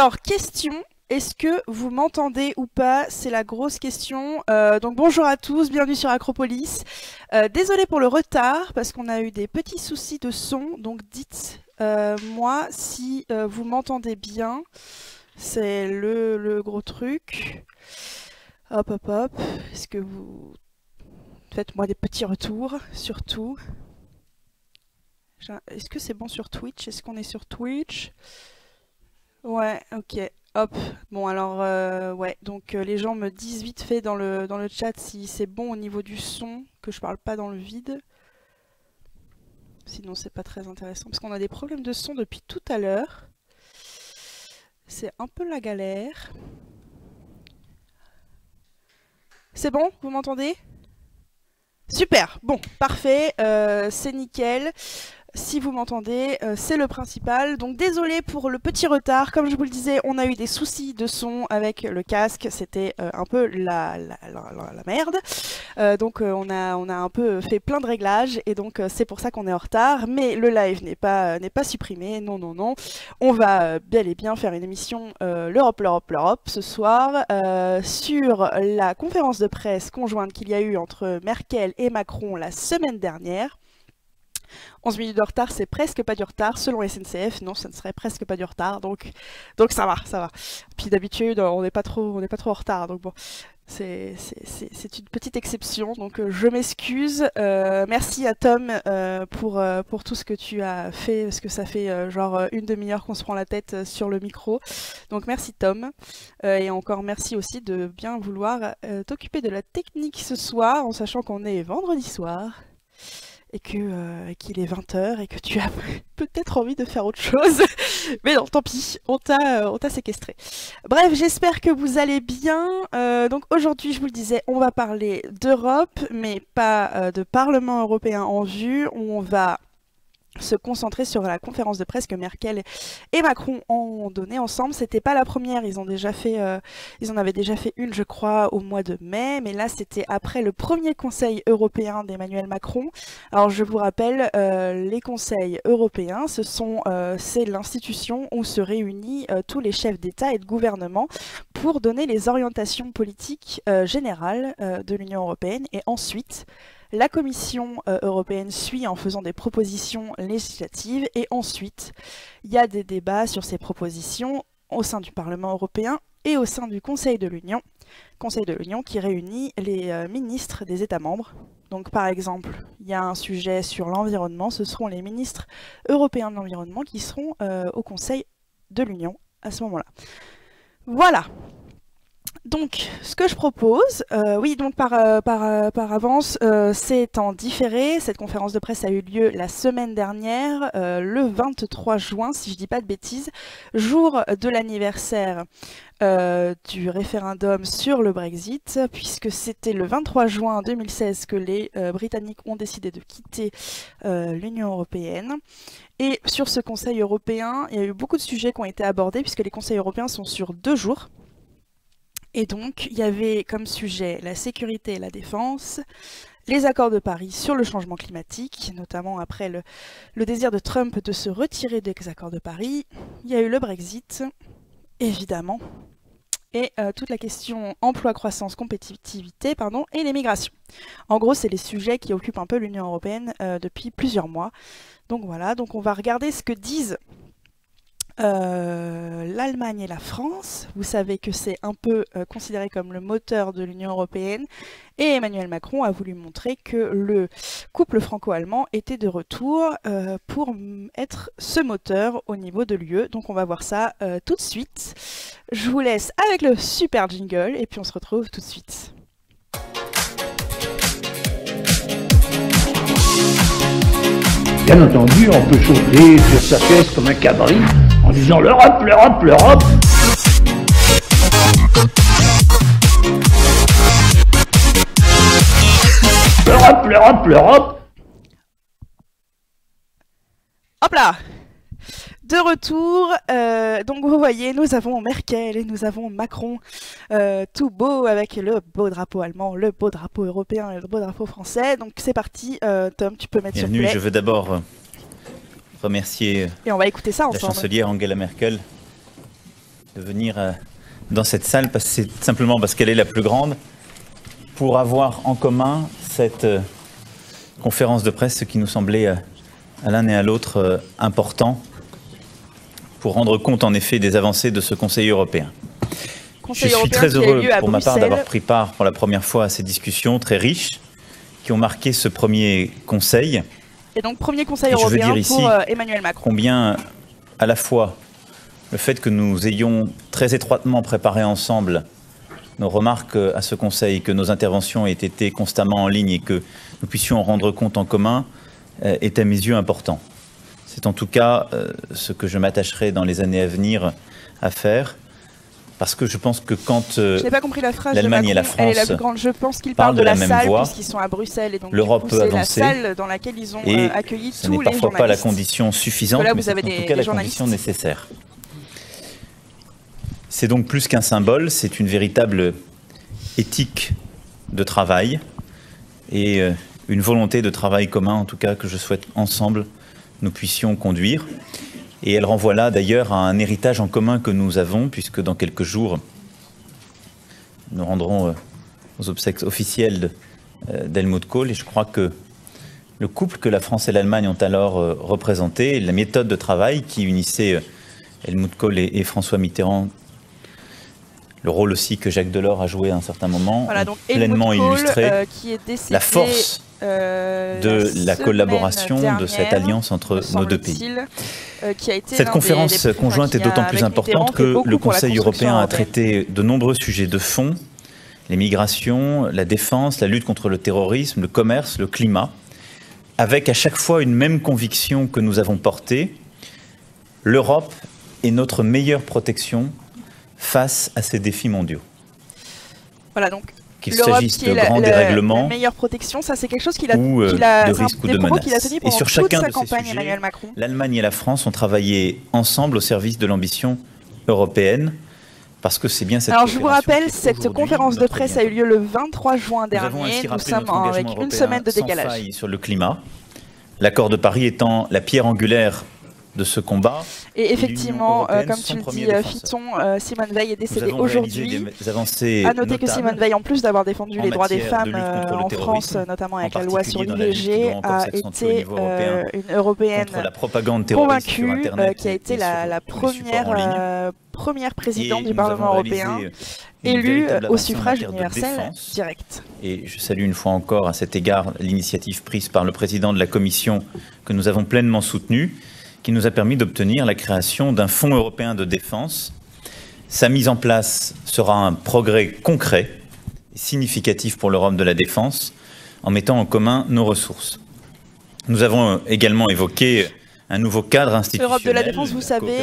Alors, question, est-ce que vous m'entendez ou pas? C'est la grosse question. Donc bonjour à tous, bienvenue sur Acropolis. Désolé pour le retard, parce qu'on a eu des petits soucis de son, donc dites moi si vous m'entendez bien. C'est le gros truc. Hop hop hop, est-ce que vous... Faites-moi des petits retours, surtout. Est-ce que c'est bon sur Twitch? Est-ce qu'on est sur Twitch? Ouais, ok. Hop. Bon alors, ouais. Donc les gens me disent vite fait dans le chat si c'est bon au niveau du son, que je parle pas dans le vide. Sinon c'est pas très intéressant, parce qu'on a des problèmes de son depuis tout à l'heure. C'est un peu la galère. C'est bon? Vous m'entendez? Super, bon, parfait, c'est nickel. Si vous m'entendez, c'est le principal. Donc désolé pour le petit retard. Comme je vous le disais, on a eu des soucis de son avec le casque. C'était un peu la merde. Donc on a un peu fait plein de réglages et donc c'est pour ça qu'on est en retard. Mais le live n'est pas supprimé. Non, non, non. On va bel et bien faire une émission l'Europe ce soir sur la conférence de presse conjointe qu'il y a eu entre Merkel et Macron la semaine dernière. 11 minutes de retard, c'est presque pas du retard. Selon SNCF, non, ça ne serait presque pas du retard. Donc ça va, ça va. Puis d'habitude, on n'est pas trop en retard. Donc bon, c'est une petite exception. Donc je m'excuse. Merci à Tom pour tout ce que tu as fait, parce que ça fait genre une demi-heure qu'on se prend la tête sur le micro. Donc merci Tom. Et encore merci aussi de bien vouloir t'occuper de la technique ce soir, en sachant qu'on est vendredi soir. Et qu'il est 20h et que tu as peut-être envie de faire autre chose. Mais non, tant pis, on t'a séquestré. Bref, j'espère que vous allez bien. Donc aujourd'hui, je vous le disais, on va parler d'Europe, mais pas de Parlement européen en vue. On va se concentrer sur la conférence de presse que Merkel et Macron ont donnée ensemble. C'était pas la première, ils en avaient déjà fait une, je crois, au mois de mai, mais là c'était après le premier Conseil européen d'Emmanuel Macron. Alors je vous rappelle, les Conseils européens, c'est l'institution où se réunissent tous les chefs d'État et de gouvernement pour donner les orientations politiques générales de l'Union européenne, et ensuite la Commission européenne suit en faisant des propositions législatives, et ensuite il y a des débats sur ces propositions au sein du Parlement européen et au sein du Conseil de l'Union qui réunit les ministres des États membres. Donc par exemple, il y a un sujet sur l'environnement, ce seront les ministres européens de l'environnement qui seront au Conseil de l'Union à ce moment-là. Voilà. Donc, ce que je propose, oui, donc par avance, c'est en différé. Cette conférence de presse a eu lieu la semaine dernière, le 23 juin, si je dis pas de bêtises, jour de l'anniversaire du référendum sur le Brexit, puisque c'était le 23 juin 2016 que les Britanniques ont décidé de quitter l'Union européenne. Et sur ce Conseil européen, il y a eu beaucoup de sujets qui ont été abordés, puisque les Conseils européens sont sur 2 jours. Et donc, il y avait comme sujet la sécurité et la défense, les accords de Paris sur le changement climatique, notamment après le désir de Trump de se retirer des accords de Paris. Il y a eu le Brexit, évidemment, et toute la question emploi, croissance, compétitivité, et les migrations. En gros, c'est les sujets qui occupent un peu l'Union européenne depuis plusieurs mois. Donc voilà, donc on va regarder ce que disent l'Allemagne et la France. Vous savez que c'est un peu considéré comme le moteur de l'Union européenne, et Emmanuel Macron a voulu montrer que le couple franco-allemand était de retour pour être ce moteur au niveau de l'UE. Donc on va voir ça tout de suite. Je vous laisse avec le super jingle et puis on se retrouve tout de suite. Bien entendu, on peut sauter sur sa chaise comme un cabri en disant l'Europe, l'Europe, l'Europe. L'Europe, l'Europe, l'Europe. Hop là! De retour, donc vous voyez, nous avons Merkel et nous avons Macron, tout beau avec le beau drapeau allemand, le beau drapeau européen et le beau drapeau français. Donc c'est parti, Tom, tu peux mettre sur play. Je veux d'abord remercier et on va écouter ça la ensemble. chancelière Angela Merkel de venir dans cette salle, simplement parce qu'elle est la plus grande, pour avoir en commun cette conférence de presse, ce qui nous semblait à l'un et à l'autre important, pour rendre compte en effet des avancées de ce Conseil européen. Je suis très heureux pour ma part d'avoir pris part pour la première fois à ces discussions très riches qui ont marqué ce premier Conseil. Et donc premier Conseil européen pour Emmanuel Macron. Combien à la fois le fait que nous ayons très étroitement préparé ensemble nos remarques à ce Conseil, que nos interventions aient été constamment en ligne et que nous puissions en rendre compte en commun est à mes yeux important. C'est en tout cas ce que je m'attacherai dans les années à venir à faire. Parce que je pense que quand l'Allemagne et la France je pense qu'ils parlent de la salle puisqu'ils sont à Bruxelles et donc l'Europe peut avancer. La salle dans laquelle ils ont accueilli tous les journalistes. Ce n'est parfois pas la condition suffisante, mais c'est en tout cas la condition nécessaire. C'est donc plus qu'un symbole, c'est une véritable éthique de travail et une volonté de travail commun, en tout cas, que je souhaite ensemble nous puissions conduire. Et elle renvoie là d'ailleurs à un héritage en commun que nous avons, puisque dans quelques jours, nous rendrons aux obsèques officielles d'Helmut Kohl. Et je crois que le couple que la France et l'Allemagne ont alors représenté, la méthode de travail qui unissait Helmut Kohl et François Mitterrand, le rôle aussi que Jacques Delors a joué à un certain moment, voilà, donc pleinement illustré qui est décédé, la force de la collaboration de cette alliance entre nos deux pays. Cette conférence conjointe est d'autant plus importante que le Conseil européen a traité de nombreux sujets de fond, les migrations, la défense, la lutte contre le terrorisme, le commerce, le climat, avec à chaque fois une même conviction que nous avons portée: l'Europe est notre meilleure protection face à ces défis mondiaux. Voilà, donc qu'il s'agisse de grands dérèglements, la meilleure protection, ça c'est quelque chose qu'il a, ou de risques ou de menaces. Et sur chacun de ces sujets, l'Allemagne et la France ont travaillé ensemble au service de l'ambition européenne, parce que c'est bien cette Alors je vous rappelle, cette conférence de presse a eu lieu le 23 juin dernier, nous sommes avec une semaine de décalage. Sur le climat, l'accord de Paris étant la pierre angulaire de ce combat. Et effectivement, comme tu le dis, Fiton, Simone Veil est décédée aujourd'hui. À noter que Simone Veil, en plus d'avoir défendu les droits des femmes en France, notamment avec la loi sur l'IVG, a été une européenne convaincue, qui a été la première présidente du Parlement européen élue au suffrage universel direct. Et je salue une fois encore à cet égard l'initiative prise par le président de la Commission que nous avons pleinement soutenue, qui nous a permis d'obtenir la création d'un fonds européen de défense. Sa mise en place sera un progrès concret et significatif pour l'Europe de la défense, en mettant en commun nos ressources. Nous avons également évoqué un nouveau cadre institutionnel, L'Europe de la défense, vous savez,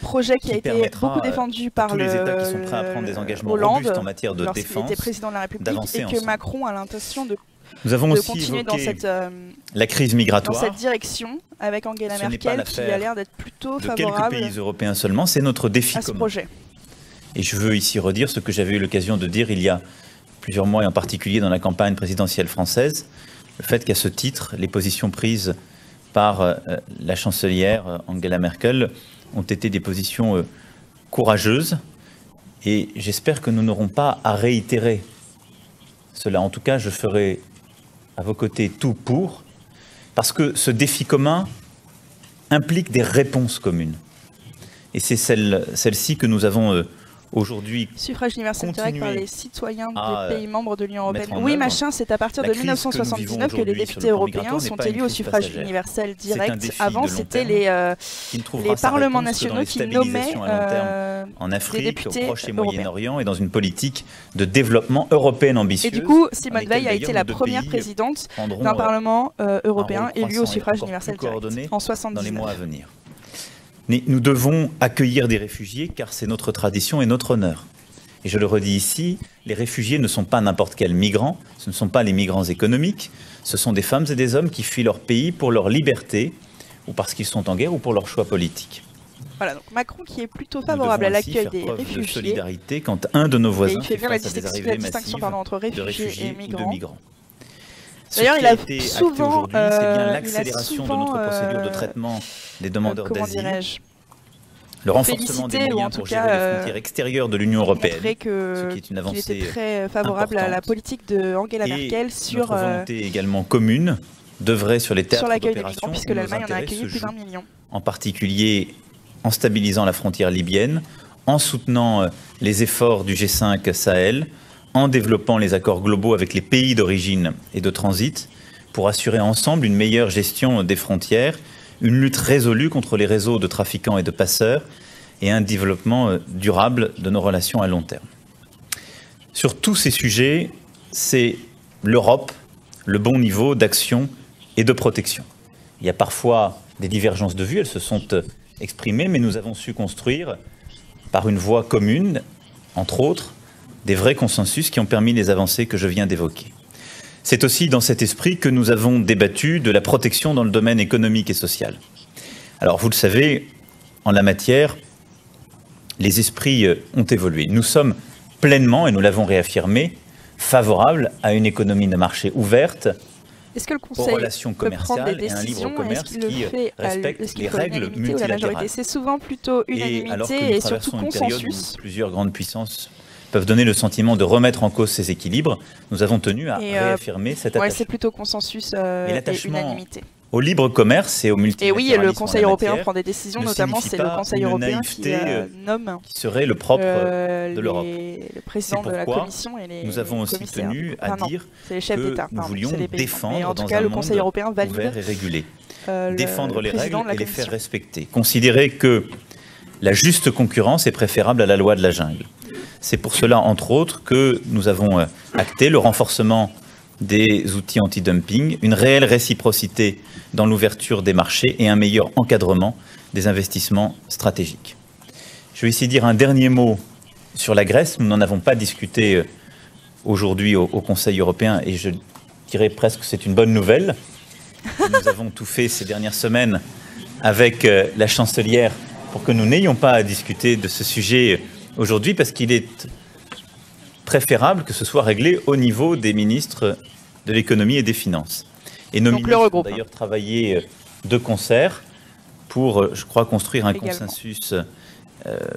projet qui a été beaucoup défendu par les États qui sont prêts à prendre des engagements robustes en matière de défense, lorsqu'il était président de la République, et que ensemble. Macron a l'intention de Nous avons aussi continuer évoqué dans la crise migratoire. cette direction avec Angela Merkel, qui a l'air d'être plutôt de favorable quelques pays européens seulement, c'est notre défi à ce commun. projet. Et je veux ici redire ce que j'avais eu l'occasion de dire il y a plusieurs mois, et en particulier dans la campagne présidentielle française, le fait qu'à ce titre, les positions prises par la chancelière Angela Merkel ont été des positions courageuses, et j'espère que nous n'aurons pas à réitérer cela. En tout cas, je ferai à vos côtés tout pour, parce que ce défi commun implique des réponses communes. Et c'est celle-ci que nous avons aujourd'hui Suffrage universel direct par les citoyens des pays membres de l'Union européenne. Oui, machin, c'est à partir de 1979 que les députés européens sont élus au suffrage universel direct. Avant, c'était les parlements nationaux qui nommaient en Afrique, des députés au Proche et européens. Moyen-Orient et dans une politique de développement européenne ambitieuse. Et du coup, Simone Veil a été la première présidente d'un parlement européen élu au suffrage universel direct en dans les mois à 79. venir. Mais nous devons accueillir des réfugiés car c'est notre tradition et notre honneur. Et je le redis ici, les réfugiés ne sont pas n'importe quels migrants, ce ne sont pas les migrants économiques, ce sont des femmes et des hommes qui fuient leur pays pour leur liberté, ou parce qu'ils sont en guerre, ou pour leur choix politique. Voilà, donc Macron qui est plutôt favorable à l'accueil des réfugiés. De solidarité quand un de nos voisins Et il fait bien la face à des distinction, arrivées distinction massives entre de réfugiés réfugiés et ou de migrants. migrants. D'ailleurs, Ce il qui a a été acté souvent, aujourd'hui, c'est bien il a l'accélération de souvent, notre procédure de traitement des demandeurs comment d'asile. dirais-je, le renforcement des moyens pour gérer les frontières extérieures de l'Union européenne, ce qui est une avancée était très favorable à la politique de Angela Merkel sur notre volonté également commune d'œuvrer sur les théâtres d'opération, puisque l'Allemagne en a accueilli plus d'1 million. En particulier en stabilisant la frontière libyenne, en soutenant les efforts du G5 Sahel, en développant les accords globaux avec les pays d'origine et de transit, pour assurer ensemble une meilleure gestion des frontières, une lutte résolue contre les réseaux de trafiquants et de passeurs, et un développement durable de nos relations à long terme. Sur tous ces sujets, c'est l'Europe, le bon niveau d'action et de protection. Il y a parfois des divergences de vues, elles se sont exprimées, mais nous avons su construire, par une voie commune, entre autres, des vrais consensus qui ont permis les avancées que je viens d'évoquer. C'est aussi dans cet esprit que nous avons débattu de la protection dans le domaine économique et social. Alors, vous le savez, en la matière, les esprits ont évolué. Nous sommes pleinement, et nous l'avons réaffirmé, favorables à une économie de marché ouverte, aux relations commerciales et à un libre commerce qui respecte les règles multilatérales. C'est souvent plutôt unanimité et surtout consensus. Plusieurs grandes puissances peuvent donner le sentiment de remettre en cause ces équilibres. Nous avons tenu à réaffirmer cet attachement. C'est plutôt consensus et unanimité. Au libre commerce et au multilatéralisme. Et oui, le Conseil européen prend des décisions, notamment c'est le Conseil européen qui nomme qui serait le propre de l'Europe. Le président de la Commission et les nous avons aussi tenu à dire que nous voulions défendre dans un monde ouvert et régulé. Défendre les règles et les faire respecter. Considérer que la juste concurrence est préférable à la loi de la jungle. C'est pour cela, entre autres, que nous avons acté le renforcement des outils anti-dumping, une réelle réciprocité dans l'ouverture des marchés et un meilleur encadrement des investissements stratégiques. Je vais ici dire un dernier mot sur la Grèce. Nous n'en avons pas discuté aujourd'hui au Conseil européen et je dirais presque que c'est une bonne nouvelle. Nous avons tout fait ces dernières semaines avec la chancelière pour que nous n'ayons pas à discuter de ce sujet aujourd'hui parce qu'il est préférable que ce soit réglé au niveau des ministres de l'économie et des finances. Et nos ministres ont d'ailleurs travaillé de concert pour, je crois, construire un consensus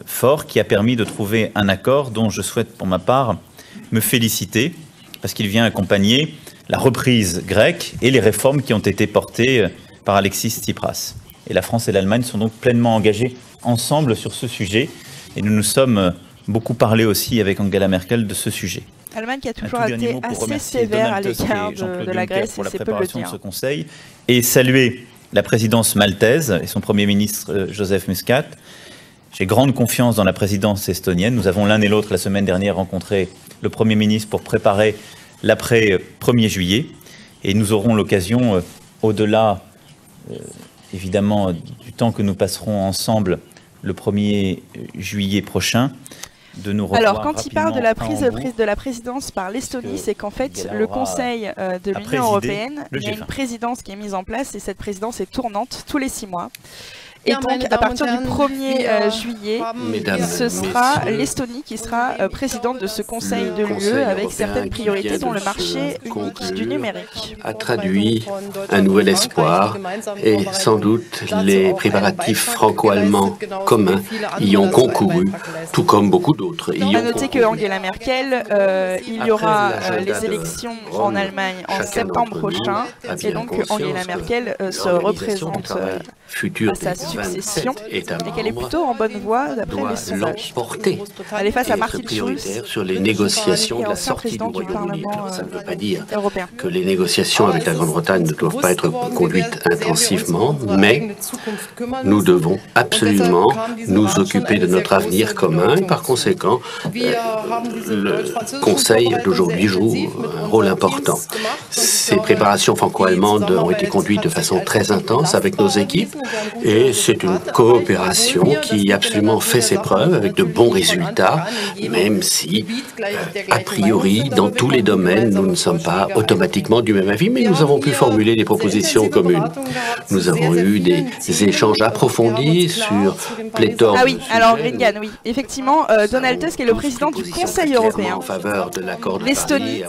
fort qui a permis de trouver un accord dont je souhaite pour ma part me féliciter parce qu'il vient accompagner la reprise grecque et les réformes qui ont été portées par Alexis Tsipras. Et la France et l'Allemagne sont donc pleinement engagées ensemble sur ce sujet et nous nous sommes beaucoup parlé aussi avec Angela Merkel de ce sujet. L'Allemagne qui a toujours été assez sévère à l'égard de la Grèce pour la préparation de ce Conseil et saluer la présidence maltaise et son Premier ministre Joseph Muscat. J'ai grande confiance dans la présidence estonienne. Nous avons l'un et l'autre la semaine dernière rencontré le Premier ministre pour préparer l'après 1er juillet et nous aurons l'occasion, au-delà évidemment du temps que nous passerons ensemble le 1er juillet prochain, de nous revoir. Alors, quand il parle de la présidence par l'Estonie, c'est qu'en fait, le Conseil de l'Union européenne, il y a une présidence qui est mise en place et cette présidence est tournante tous les 6 mois. Et donc, à partir du 1er juillet, ce sera l'Estonie qui sera présidente de ce Conseil de l'UE avec certaines priorités, dont le marché unique du numérique. A traduit un nouvel espoir et sans doute les préparatifs franco-allemands communs y ont concouru, tout comme beaucoup d'autres. On a noté que Angela Merkel, il y aura les élections en Allemagne en septembre prochain, et donc Angela Merkel se représente à sa succession et qu'elle est plutôt en bonne voie d'après les sondages. Elle est face à Martin Schulz, sur les négociations de la sortie du Royaume-Uni. Ça ne veut pas dire que les négociations avec la Grande-Bretagne ne doivent pas être conduites intensivement, mais nous devons absolument nous occuper de notre avenir commun et par conséquent, le Conseil d'aujourd'hui joue un rôle important. Ces préparations franco-allemandes ont été conduites de façon très intense avec nos équipes et c'est une coopération qui absolument fait ses preuves avec de bons résultats, même si, a priori, dans tous les domaines, nous ne sommes pas automatiquement du même avis, mais nous avons pu formuler des propositions communes. Nous avons eu des échanges approfondis sur pléthore. Ah oui, alors Reagan, oui. Effectivement, Donald Tusk est le président du Conseil européen. L'Estonie,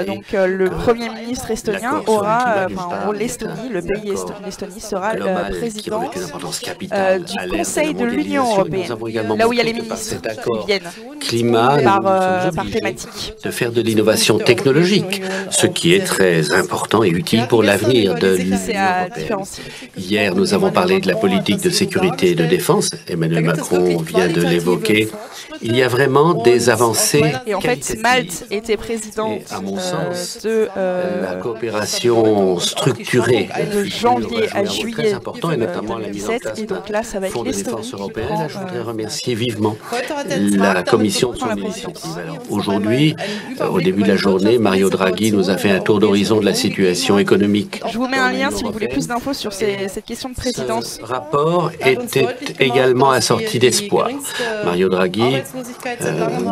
donc le Premier ministre estonien aura, l'Estonie, le pays l'Estonie sera président présidence du Conseil de l'Union européenne, là où il y a les ministres qui viennent climat, par thématique. De faire de l'innovation technologique, ce qui est très important et utile pour l'avenir de l'Union européenne. Hier, nous avons parlé de la politique de sécurité et de défense. Emmanuel Macron vient de l'évoquer. Il y a vraiment des avancées. Et en fait, Malte était présidente à mon sens, de la coopération structurée de janvier à juillet très important, et notamment 2017. Et donc là, ça va être l'Estonie qui prend... Là, je voudrais remercier vivement la Commission de son initiative. Aujourd'hui, au début de la journée, Mario Draghi nous a fait un tour d'horizon de la situation économique. Je vous mets un lien si vous voulez plus d'infos sur cette question de présidence. Ce rapport était également assorti d'espoir. Mario Draghi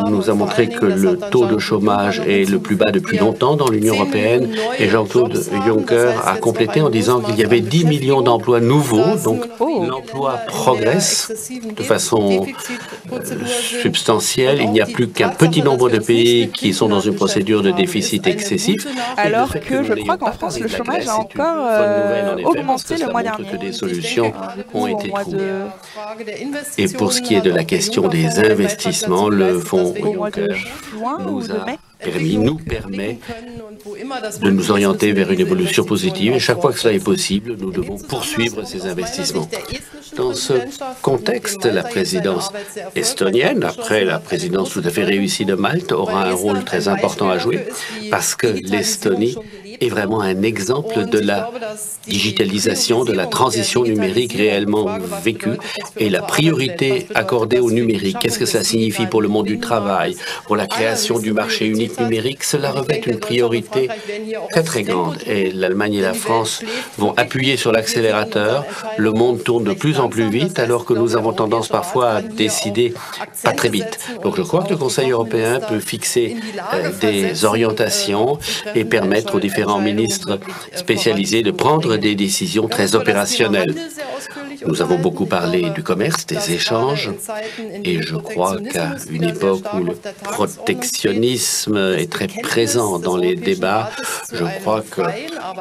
nous a montré que le taux de chômage est le plus bas depuis longtemps dans l'Union européenne, et Jean-Claude Juncker a complété en disant qu'il y avait 10 millions d'emplois nouveaux, donc l'emploi progresse de façon substantielle. Il n'y a plus qu'un petit nombre de pays qui sont dans une procédure de déficit excessif. Alors que je crois qu'en France, le chômage a encore augmenté le mois dernier. Que des solutions ont été trouvées. Et pour ce qui est de la question des investissements, le fonds Juncker nous permet de nous orienter vers une évolution positive, et chaque fois que cela est possible, nous devons poursuivre ces investissements. Dans ce contexte, la présidence estonienne, après la présidence tout à fait réussie de Malte, aura un rôle très important à jouer, parce que l'Estonie est vraiment un exemple de la digitalisation, de la transition numérique réellement vécue, et la priorité accordée au numérique. Qu'est-ce que cela signifie pour le monde du travail, pour la création du marché unique numérique? Cela revêt une priorité très grande, et l'Allemagne et la France vont appuyer sur l'accélérateur. Le monde tourne de plus en plus vite, alors que nous avons tendance parfois à décider pas très vite. Donc je crois que le Conseil européen peut fixer des orientations et permettre aux différents ministres spécialisés de prendre des décisions très opérationnelles. Nous avons beaucoup parlé du commerce, des échanges, et je crois qu'à une époque où le protectionnisme est très présent dans les débats, je crois que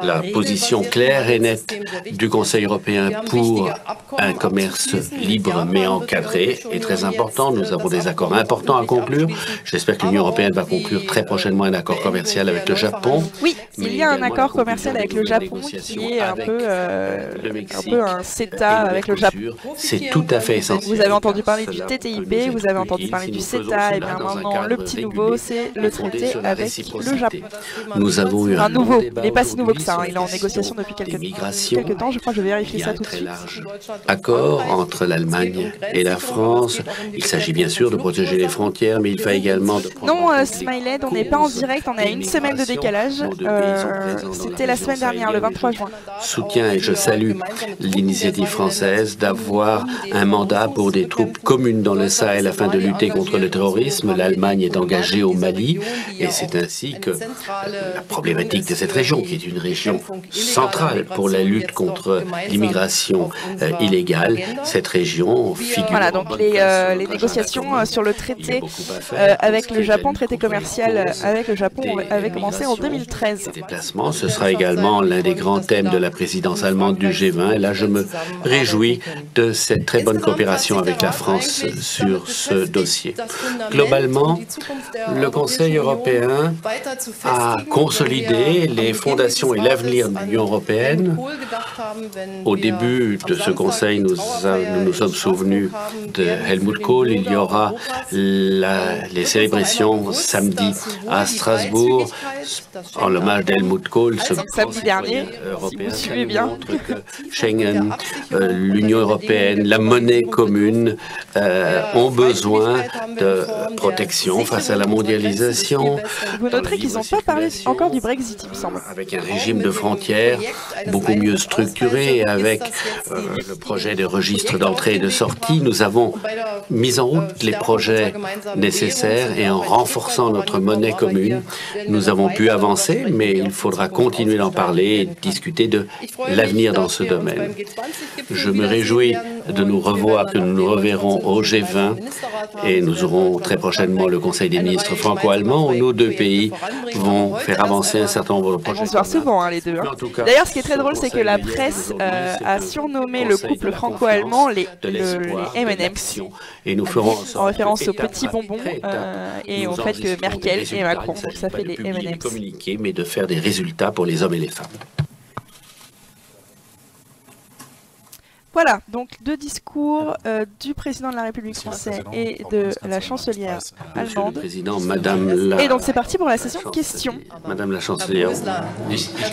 la position claire et nette du Conseil européen pour un commerce libre mais encadré est très important. Nous avons des accords importants à conclure. J'espère que l'Union européenne va conclure très prochainement un accord commercial avec le Japon. Oui, il y a un accord commercial avec le Japon qui est un peu un CETA avec le Japon. C'est tout à fait essentiel. Vous avez entendu parler du TTIP, vous avez entendu parler du CETA, et bien maintenant le petit nouveau, c'est le traité avec le Japon. Nous avons eu un nouveau, il n'est pas si nouveau que ça, il est en négociation depuis quelques temps, je crois que je vais vérifier ça tout de suite. Accord entre l'Allemagne et la France. Il s'agit bien sûr de protéger les frontières, mais il faut également de prendre... Non, Smiley, on n'est pas en direct, on a une semaine de décalage. C'était la semaine dernière, le 23 juin. Soutien, et je salue l'initiative française d'avoir un mandat pour des troupes communes dans le Sahel afin de lutter contre le terrorisme. L'Allemagne est engagée au Mali, et c'est ainsi que la problématique de cette région, qui est une région centrale pour la lutte contre l'immigration illégale, cette région figure... Voilà, donc les négociations sur le traité avec le Japon, traité commercial avec le Japon, avaient commencé en 2013. Déplacement, ce sera également l'un des grands thèmes de la présidence allemande du G20. Et là, je me réjouis de cette très bonne coopération avec la France sur ce dossier. Globalement, le Conseil européen a consolidé les fondations et l'avenir de l'Union européenne. Au début de ce Conseil, nous nous sommes souvenus de Helmut Kohl. Il y aura les célébrations samedi à Strasbourg en l'hommage d'Helmut Kohl. Samedi dernier, si vous suivez bien. Schengen, l'Union européenne, la monnaie commune ont besoin de protection face à la mondialisation. Vous noterez qu'ils n'ont pas parlé encore du Brexit, il me semble. Avec un régime de frontières beaucoup mieux structuré, et avec le projet de registre d'entrée et de sortie, nous avons mis en route les projets nécessaires, et en renforçant notre monnaie commune, nous avons pu avancer, mais il faudra continuer d'en parler et discuter de l'avenir dans ce domaine. Je me réjouis de nous revoir, que nous nous reverrons au G20 et nous aurons très prochainement le Conseil des ministres franco-allemands où nos deux pays vont faire avancer un certain nombre de projets. On se voit souvent, hein, les deux. Hein. D'ailleurs, ce qui est très drôle, c'est que la presse a surnommé le couple franco-allemand les M&M's. Et nous ferons en référence aux petits bonbons et au fait que Merkel et Macron, donc ça fait des M&M's. Communiquer, mais de faire des résultats pour les hommes et les femmes. Voilà, donc deux discours du président de la République française et de la chancelière allemande. Président, Madame la... Et donc c'est parti pour la session de questions. Madame la chancelière.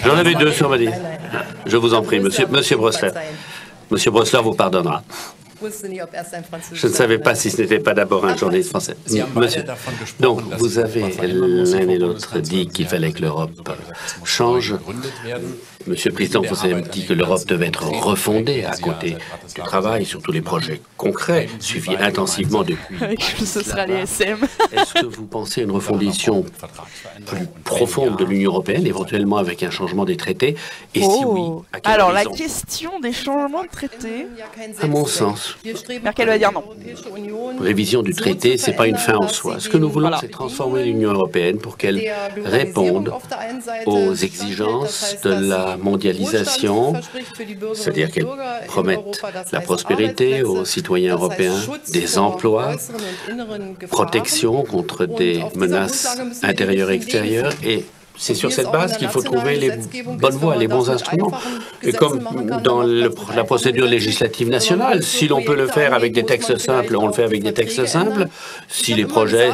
J'en avais deux sur ma liste. Je vous en prie, Monsieur Brosler. Monsieur Brosler vous pardonnera. Je ne savais pas si ce n'était pas d'abord un journaliste français. Monsieur, donc, vous avez l'un et l'autre dit qu'il fallait que l'Europe change. Monsieur le Président, vous avez dit que l'Europe devait être refondée à côté du travail sur tous les projets concrets, suivis intensivement depuis. Ce sera les SM. Est-ce que vous pensez à une refondation plus profonde de l'Union européenne, éventuellement avec un changement des traités? Et si oui, à quelle alors, raison? la question des changements de traités... À mon sens, Merkel va dire non. Révision du traité, ce n'est pas une fin en soi. Ce que nous voulons, c'est transformer l'Union européenne pour qu'elle réponde aux exigences de la mondialisation, c'est-à-dire qu'elle promette la prospérité aux citoyens européens, des emplois, protection contre des menaces intérieures et extérieures, et c'est sur cette base qu'il faut trouver les bonnes voies, les bons instruments. Et comme dans la procédure législative nationale, si l'on peut le faire avec des textes simples, on le fait avec des textes simples. Si les projets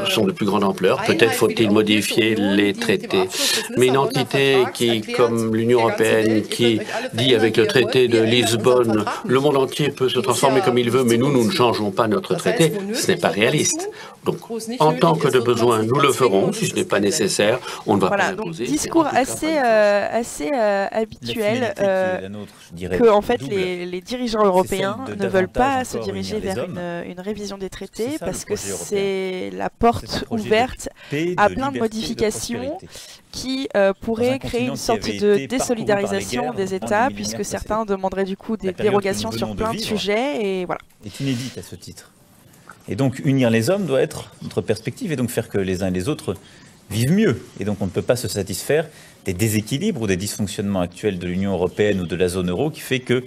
sont de plus grande ampleur, peut-être faut-il modifier les traités. Mais une entité qui, comme l'Union européenne, qui dit avec le traité de Lisbonne, le monde entier peut se transformer comme il veut, mais nous ne changeons pas notre traité, ce n'est pas réaliste. Donc, en tant que de besoin, nous le ferons. Si ce n'est pas nécessaire, on ne va pas l'imposer. Discours assez habituel que, en fait, les dirigeants européens ne veulent pas se diriger vers une révision des traités parce que c'est la porte ouverte à plein de modifications qui pourraient créer une sorte de désolidarisation des États, puisque certains demanderaient du coup des dérogations sur plein de sujets, et voilà. Est inédite à ce titre. Et donc, unir les hommes doit être notre perspective, et donc faire que les uns et les autres vivent mieux. Et donc, on ne peut pas se satisfaire des déséquilibres ou des dysfonctionnements actuels de l'Union européenne ou de la zone euro qui fait que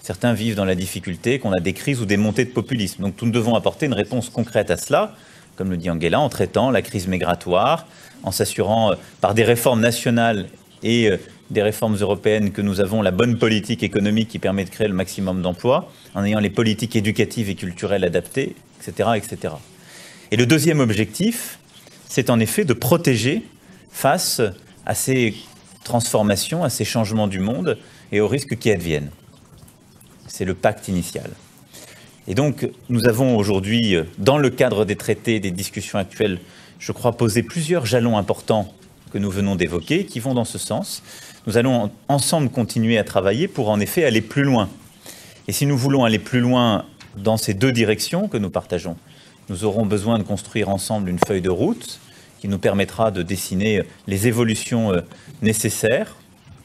certains vivent dans la difficulté, qu'on a des crises ou des montées de populisme. Donc, nous devons apporter une réponse concrète à cela, comme le dit Angela, en traitant la crise migratoire, en s'assurant par des réformes nationales et des réformes européennes que nous avons la bonne politique économique qui permet de créer le maximum d'emplois, en ayant les politiques éducatives et culturelles adaptées, etc., etc. Et le deuxième objectif, c'est en effet de protéger face à ces transformations, à ces changements du monde et aux risques qui adviennent. C'est le pacte initial. Et donc, nous avons aujourd'hui, dans le cadre des traités, des discussions actuelles, je crois, posé plusieurs jalons importants que nous venons d'évoquer, qui vont dans ce sens. Nous allons ensemble continuer à travailler pour en effet aller plus loin. Et si nous voulons aller plus loin dans ces deux directions que nous partageons, nous aurons besoin de construire ensemble une feuille de route qui nous permettra de dessiner les évolutions nécessaires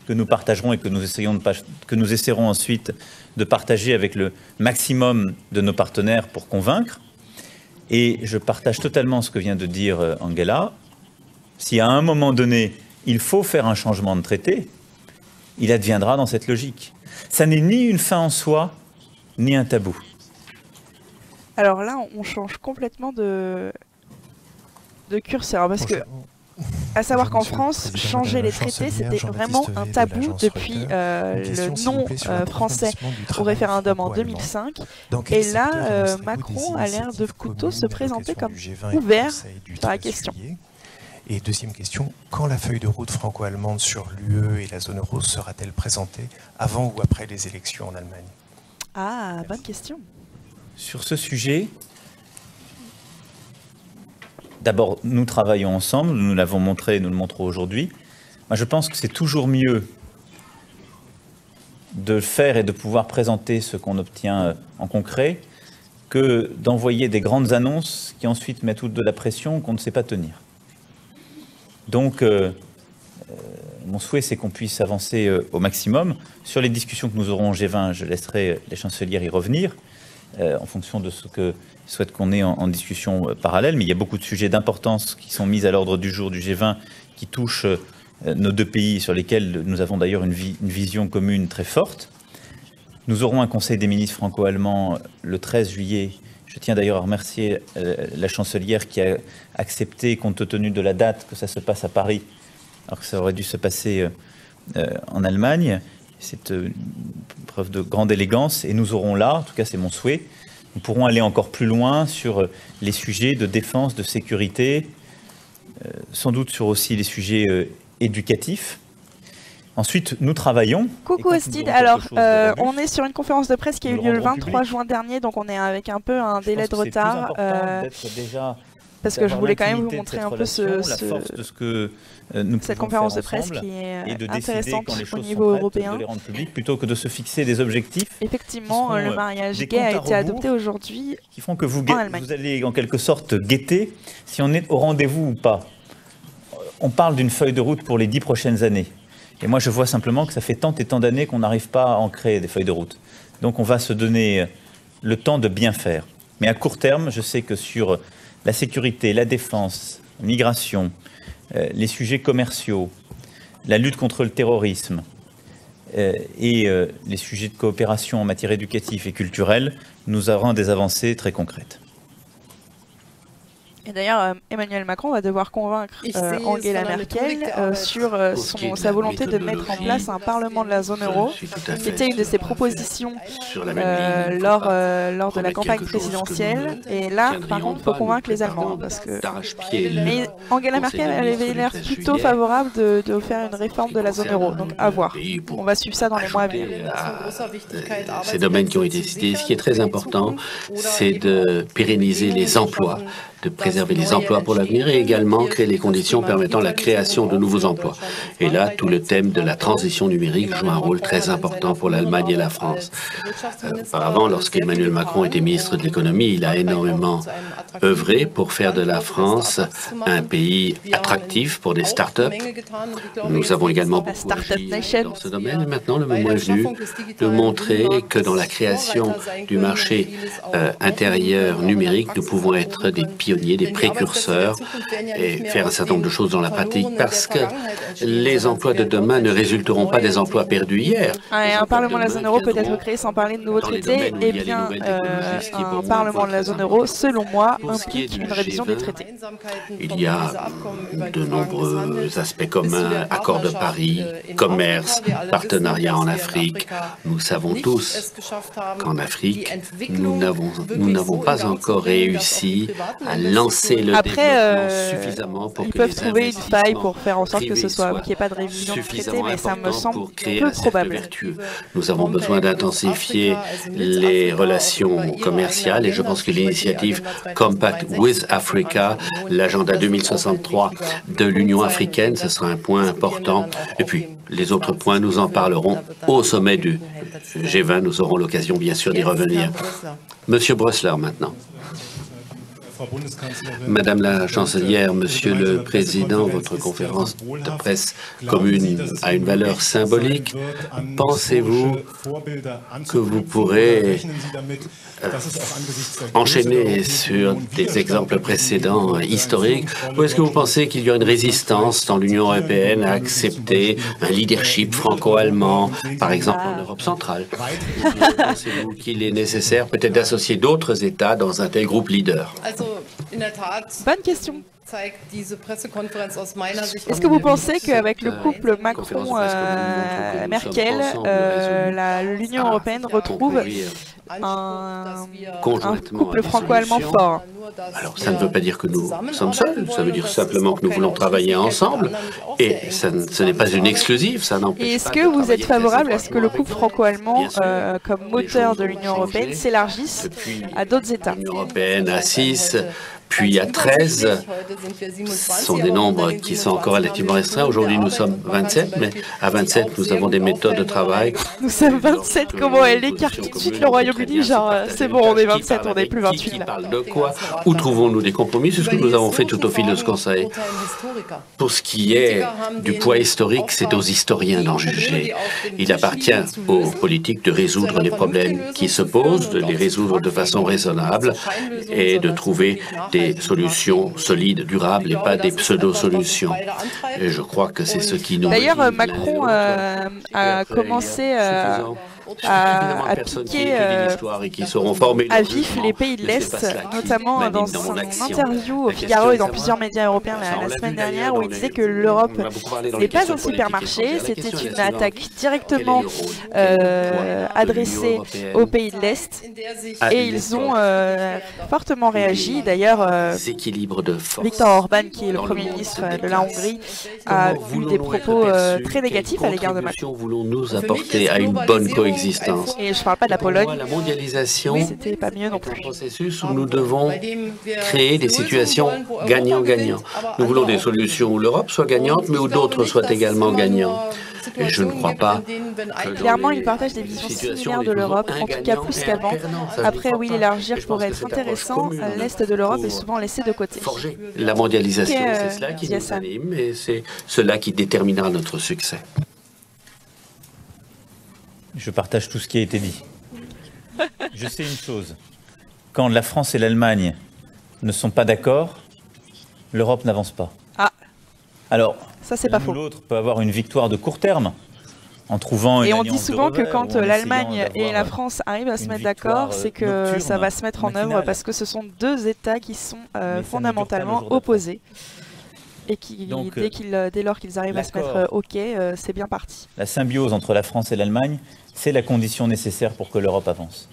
que nous partagerons et que nous essaierons ensuite de partager avec le maximum de nos partenaires pour convaincre. Et je partage totalement ce que vient de dire Angela. Si à un moment donné, il faut faire un changement de traité, il adviendra dans cette logique. Ça n'est ni une fin en soi, ni un tabou. Alors là, on change complètement de curseur, parce que, à savoir qu'en France, changer les traités, c'était vraiment un tabou depuis le non français au référendum en 2005. Et là, Macron a l'air de plutôt se présenter comme ouvert sur la question. Et deuxième question, quand la feuille de route franco-allemande sur l'UE et la zone euro sera-t-elle présentée, avant ou après les élections en Allemagne? Ah, bonne question. Sur ce sujet, d'abord, nous travaillons ensemble, nous l'avons montré, nous le montrons aujourd'hui. Moi, je pense que c'est toujours mieux de faire et de pouvoir présenter ce qu'on obtient en concret que d'envoyer des grandes annonces qui ensuite mettent toute de la pression qu'on ne sait pas tenir. Donc, mon souhait, c'est qu'on puisse avancer au maximum. Sur les discussions que nous aurons au G20, je laisserai les chancelières y revenir, en fonction de ce que souhaitent qu'on ait en discussion parallèle. Mais il y a beaucoup de sujets d'importance qui sont mis à l'ordre du jour du G20, qui touchent nos deux pays, sur lesquels nous avons d'ailleurs une vision commune très forte. Nous aurons un conseil des ministres franco-allemands le 13 juillet. Je tiens d'ailleurs à remercier la chancelière qui a accepté, compte tenu de la date, que ça se passe à Paris, alors que ça aurait dû se passer en Allemagne. C'est une preuve de grande élégance. Et nous aurons là, en tout cas c'est mon souhait, nous pourrons aller encore plus loin sur les sujets de défense, de sécurité, sans doute sur aussi les sujets éducatifs. Ensuite, nous travaillons. Coucou Ostide, alors on est sur une conférence de presse qui a eu lieu le 23 juin dernier, donc on est avec un peu un délai de retard. Parce que je voulais quand même vous montrer un peu cette conférence de presse qui est intéressante au niveau européen. Plutôt que de se fixer des objectifs. Effectivement, le mariage gay a été adopté aujourd'hui qui font que vous allez en quelque sorte guetter si on est au rendez-vous ou pas. On parle d'une feuille de route pour les 10 prochaines années. Et moi, je vois simplement que ça fait tant et tant d'années qu'on n'arrive pas à en créer des feuilles de route. Donc, on va se donner le temps de bien faire. Mais à court terme, je sais que sur la sécurité, la défense, la migration, les sujets commerciaux, la lutte contre le terrorisme et les sujets de coopération en matière éducative et culturelle, nous aurons des avancées très concrètes. Et d'ailleurs, Emmanuel Macron va devoir convaincre Angela Merkel sur sa volonté de mettre en place un Parlement de la zone euro. C'était une de ses propositions lors de la campagne présidentielle. Et là, par contre, il faut convaincre les Allemands. Parce que... Mais Angela Merkel avait l'air plutôt favorable de faire une réforme de la zone euro. Donc, à voir. On va suivre ça dans les mois à venir. Ces domaines qui ont été cités, ce qui est très important, c'est de pérenniser les emplois, de préserver les emplois pour l'avenir et également créer les conditions permettant la création de nouveaux emplois. Et là, tout le thème de la transition numérique joue un rôle très important pour l'Allemagne et la France. Auparavant, lorsqu'Emmanuel Macron était ministre de l'économie, il a énormément œuvré pour faire de la France un pays attractif pour des start-up. Nous avons également beaucoup agi dans ce domaine. Et maintenant, le moment est venu de montrer que dans la création du marché intérieur numérique, nous pouvons être des pionniers, des précurseurs et faire un certain nombre de choses dans la pratique parce que les emplois de demain ne résulteront pas des emplois perdus hier. Un Parlement de la zone euro peut être créé sans parler de nouveaux traités. Eh bien, un Parlement de la zone euro, selon moi, implique une révision des traités. Il y a de nombreux aspects communs, accord de Paris, commerce, partenariat en Afrique. Nous savons tous qu'en Afrique, nous n'avons pas encore réussi à lancer le développement suffisamment pour que peuvent trouver une faille pour faire en sorte que ce soit qu'il n'y ait pas de révision du traité, mais ça me semble peu probable. Nous avons besoin d'intensifier les relations commerciales et je pense que l'initiative Compact with Africa, l'agenda 2063 de l'Union africaine, ce sera un point important. Et puis, les autres points, nous en parlerons au sommet du G20. Nous aurons l'occasion, bien sûr, d'y revenir. Monsieur Brössler, maintenant. Madame la chancelière, Monsieur le Président, votre conférence de presse commune a une valeur symbolique. Pensez-vous que vous pourrez enchaîner sur des exemples précédents historiques, ou est-ce que vous pensez qu'il y a une résistance dans l'Union européenne à accepter un leadership franco-allemand, par exemple en Europe centrale? Pensez-vous qu'il est nécessaire peut-être d'associer d'autres États dans un tel groupe leader? Bonne question. Est-ce que vous pensez qu'avec le couple Macron-Merkel, l'Union européenne retrouve un couple franco-allemand fort? Alors, ça ne veut pas dire que nous sommes seuls, ça veut dire simplement que nous voulons travailler ensemble, et ce n'est pas une exclusive, ça n'empêche pas. Est-ce que vous êtes favorable à ce que le couple franco-allemand, comme moteur de l'Union européenne, s'élargisse à d'autres États? L'Union européenne à 6, puis il y a 13. Ce sont des nombres qui sont encore relativement restreints. Aujourd'hui, nous sommes 27, mais à 27, nous avons des méthodes de travail. Nous sommes 27, comment elle écarte tout de suite le Royaume-Uni, genre c'est bon, on est 27, on n'est plus 28. Qui parle de quoi? Où trouvons-nous des compromis? C'est ce que nous avons fait tout au fil de ce Conseil. Pour ce qui est du poids historique, c'est aux historiens d'en juger. Il appartient aux politiques de résoudre les problèmes qui se posent, de les résoudre de façon raisonnable et de trouver des solutions solides, durables et pas des pseudo-solutions. Et je crois que c'est ce qui nous... D'ailleurs, Macron a commencé à piquer à vif les pays de l'Est, notamment dans son interview au Figaro et dans plusieurs médias européens la semaine dernière, où il disait que l'Europe n'est pas un supermarché, c'était une attaque directement adressée aux pays de l'Est, et ils ont fortement réagi. D'ailleurs, Viktor Orban, qui est le Premier ministre de la Hongrie, a eu des propos très négatifs à l'égard de Macron. Voulons-nous apporter à une bonne coexistence? Et je ne parle pas de la Pologne. La mondialisation, c'était pas mieux non plus. un processus où nous devons créer des situations gagnant-gagnant. Nous voulons des solutions où l'Europe soit gagnante, mais où d'autres soient également gagnants. Et je ne crois pas que clairement, il partage des visions similaires de l'Europe, en tout cas plus qu'avant. Après, oui, l'élargir pourrait être intéressant. L'Est de l'Europe est souvent laissé de côté. La mondialisation, c'est cela qui nous anime et c'est cela qui déterminera notre succès. Je partage tout ce qui a été dit. Je sais une chose, quand la France et l'Allemagne ne sont pas d'accord, l'Europe n'avance pas. Ah. Alors, ça c'est pas faux. L'autre peut avoir une victoire de court terme en trouvant une alliance. Et on dit souvent que quand l'Allemagne et la France arrivent à se mettre d'accord, c'est que ça va se mettre en œuvre parce que ce sont deux États qui sont fondamentalement opposés. Et qui, donc, dès lors qu'ils arrivent à se mettre OK, c'est bien parti. La symbiose entre la France et l'Allemagne, c'est la condition nécessaire pour que l'Europe avance.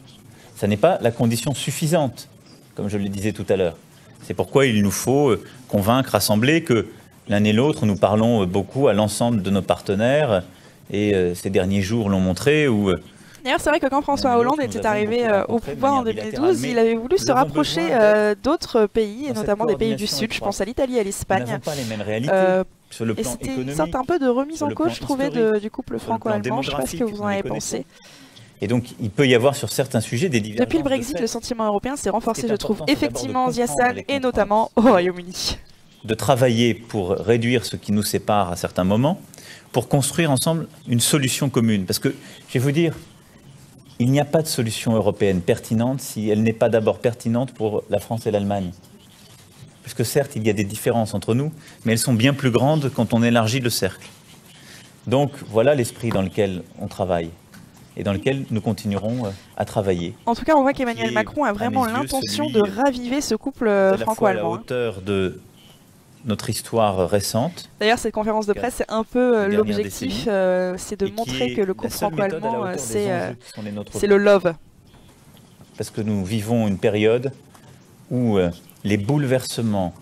Ça n'est pas la condition suffisante, comme je le disais tout à l'heure. C'est pourquoi il nous faut convaincre, rassembler, que l'un et l'autre, nous parlons beaucoup à l'ensemble de nos partenaires, et ces derniers jours l'ont montré, où... D'ailleurs, c'est vrai que quand François Hollande était arrivé au pouvoir en 2012, il avait voulu se rapprocher d'autres pays, et notamment des pays du Sud. Je pense à l'Italie et à l'Espagne. Et c'était une sorte un peu de remise en cause, je trouvais, du couple franco-allemand. Je ne sais pas ce que vous en avez pensé. Et donc, il peut y avoir sur certains sujets des divergences. Depuis le Brexit, le sentiment européen s'est renforcé, je trouve, effectivement, Ziassan, et notamment au Royaume-Uni. De travailler pour réduire ce qui nous sépare à certains moments, pour construire ensemble une solution commune. Parce que, je vais vous dire, il n'y a pas de solution européenne pertinente si elle n'est pas d'abord pertinente pour la France et l'Allemagne. Puisque certes, il y a des différences entre nous, mais elles sont bien plus grandes quand on élargit le cercle. Donc voilà l'esprit dans lequel on travaille et dans lequel nous continuerons à travailler. En tout cas, on voit qu'Emmanuel Macron a vraiment l'intention de raviver ce couple franco-allemand. À la hauteur de notre histoire récente. D'ailleurs, cette conférence de presse, c'est un peu l'objectif, c'est de montrer que le couple franco-allemand, c'est le love. Parce que nous vivons une période où les bouleversements,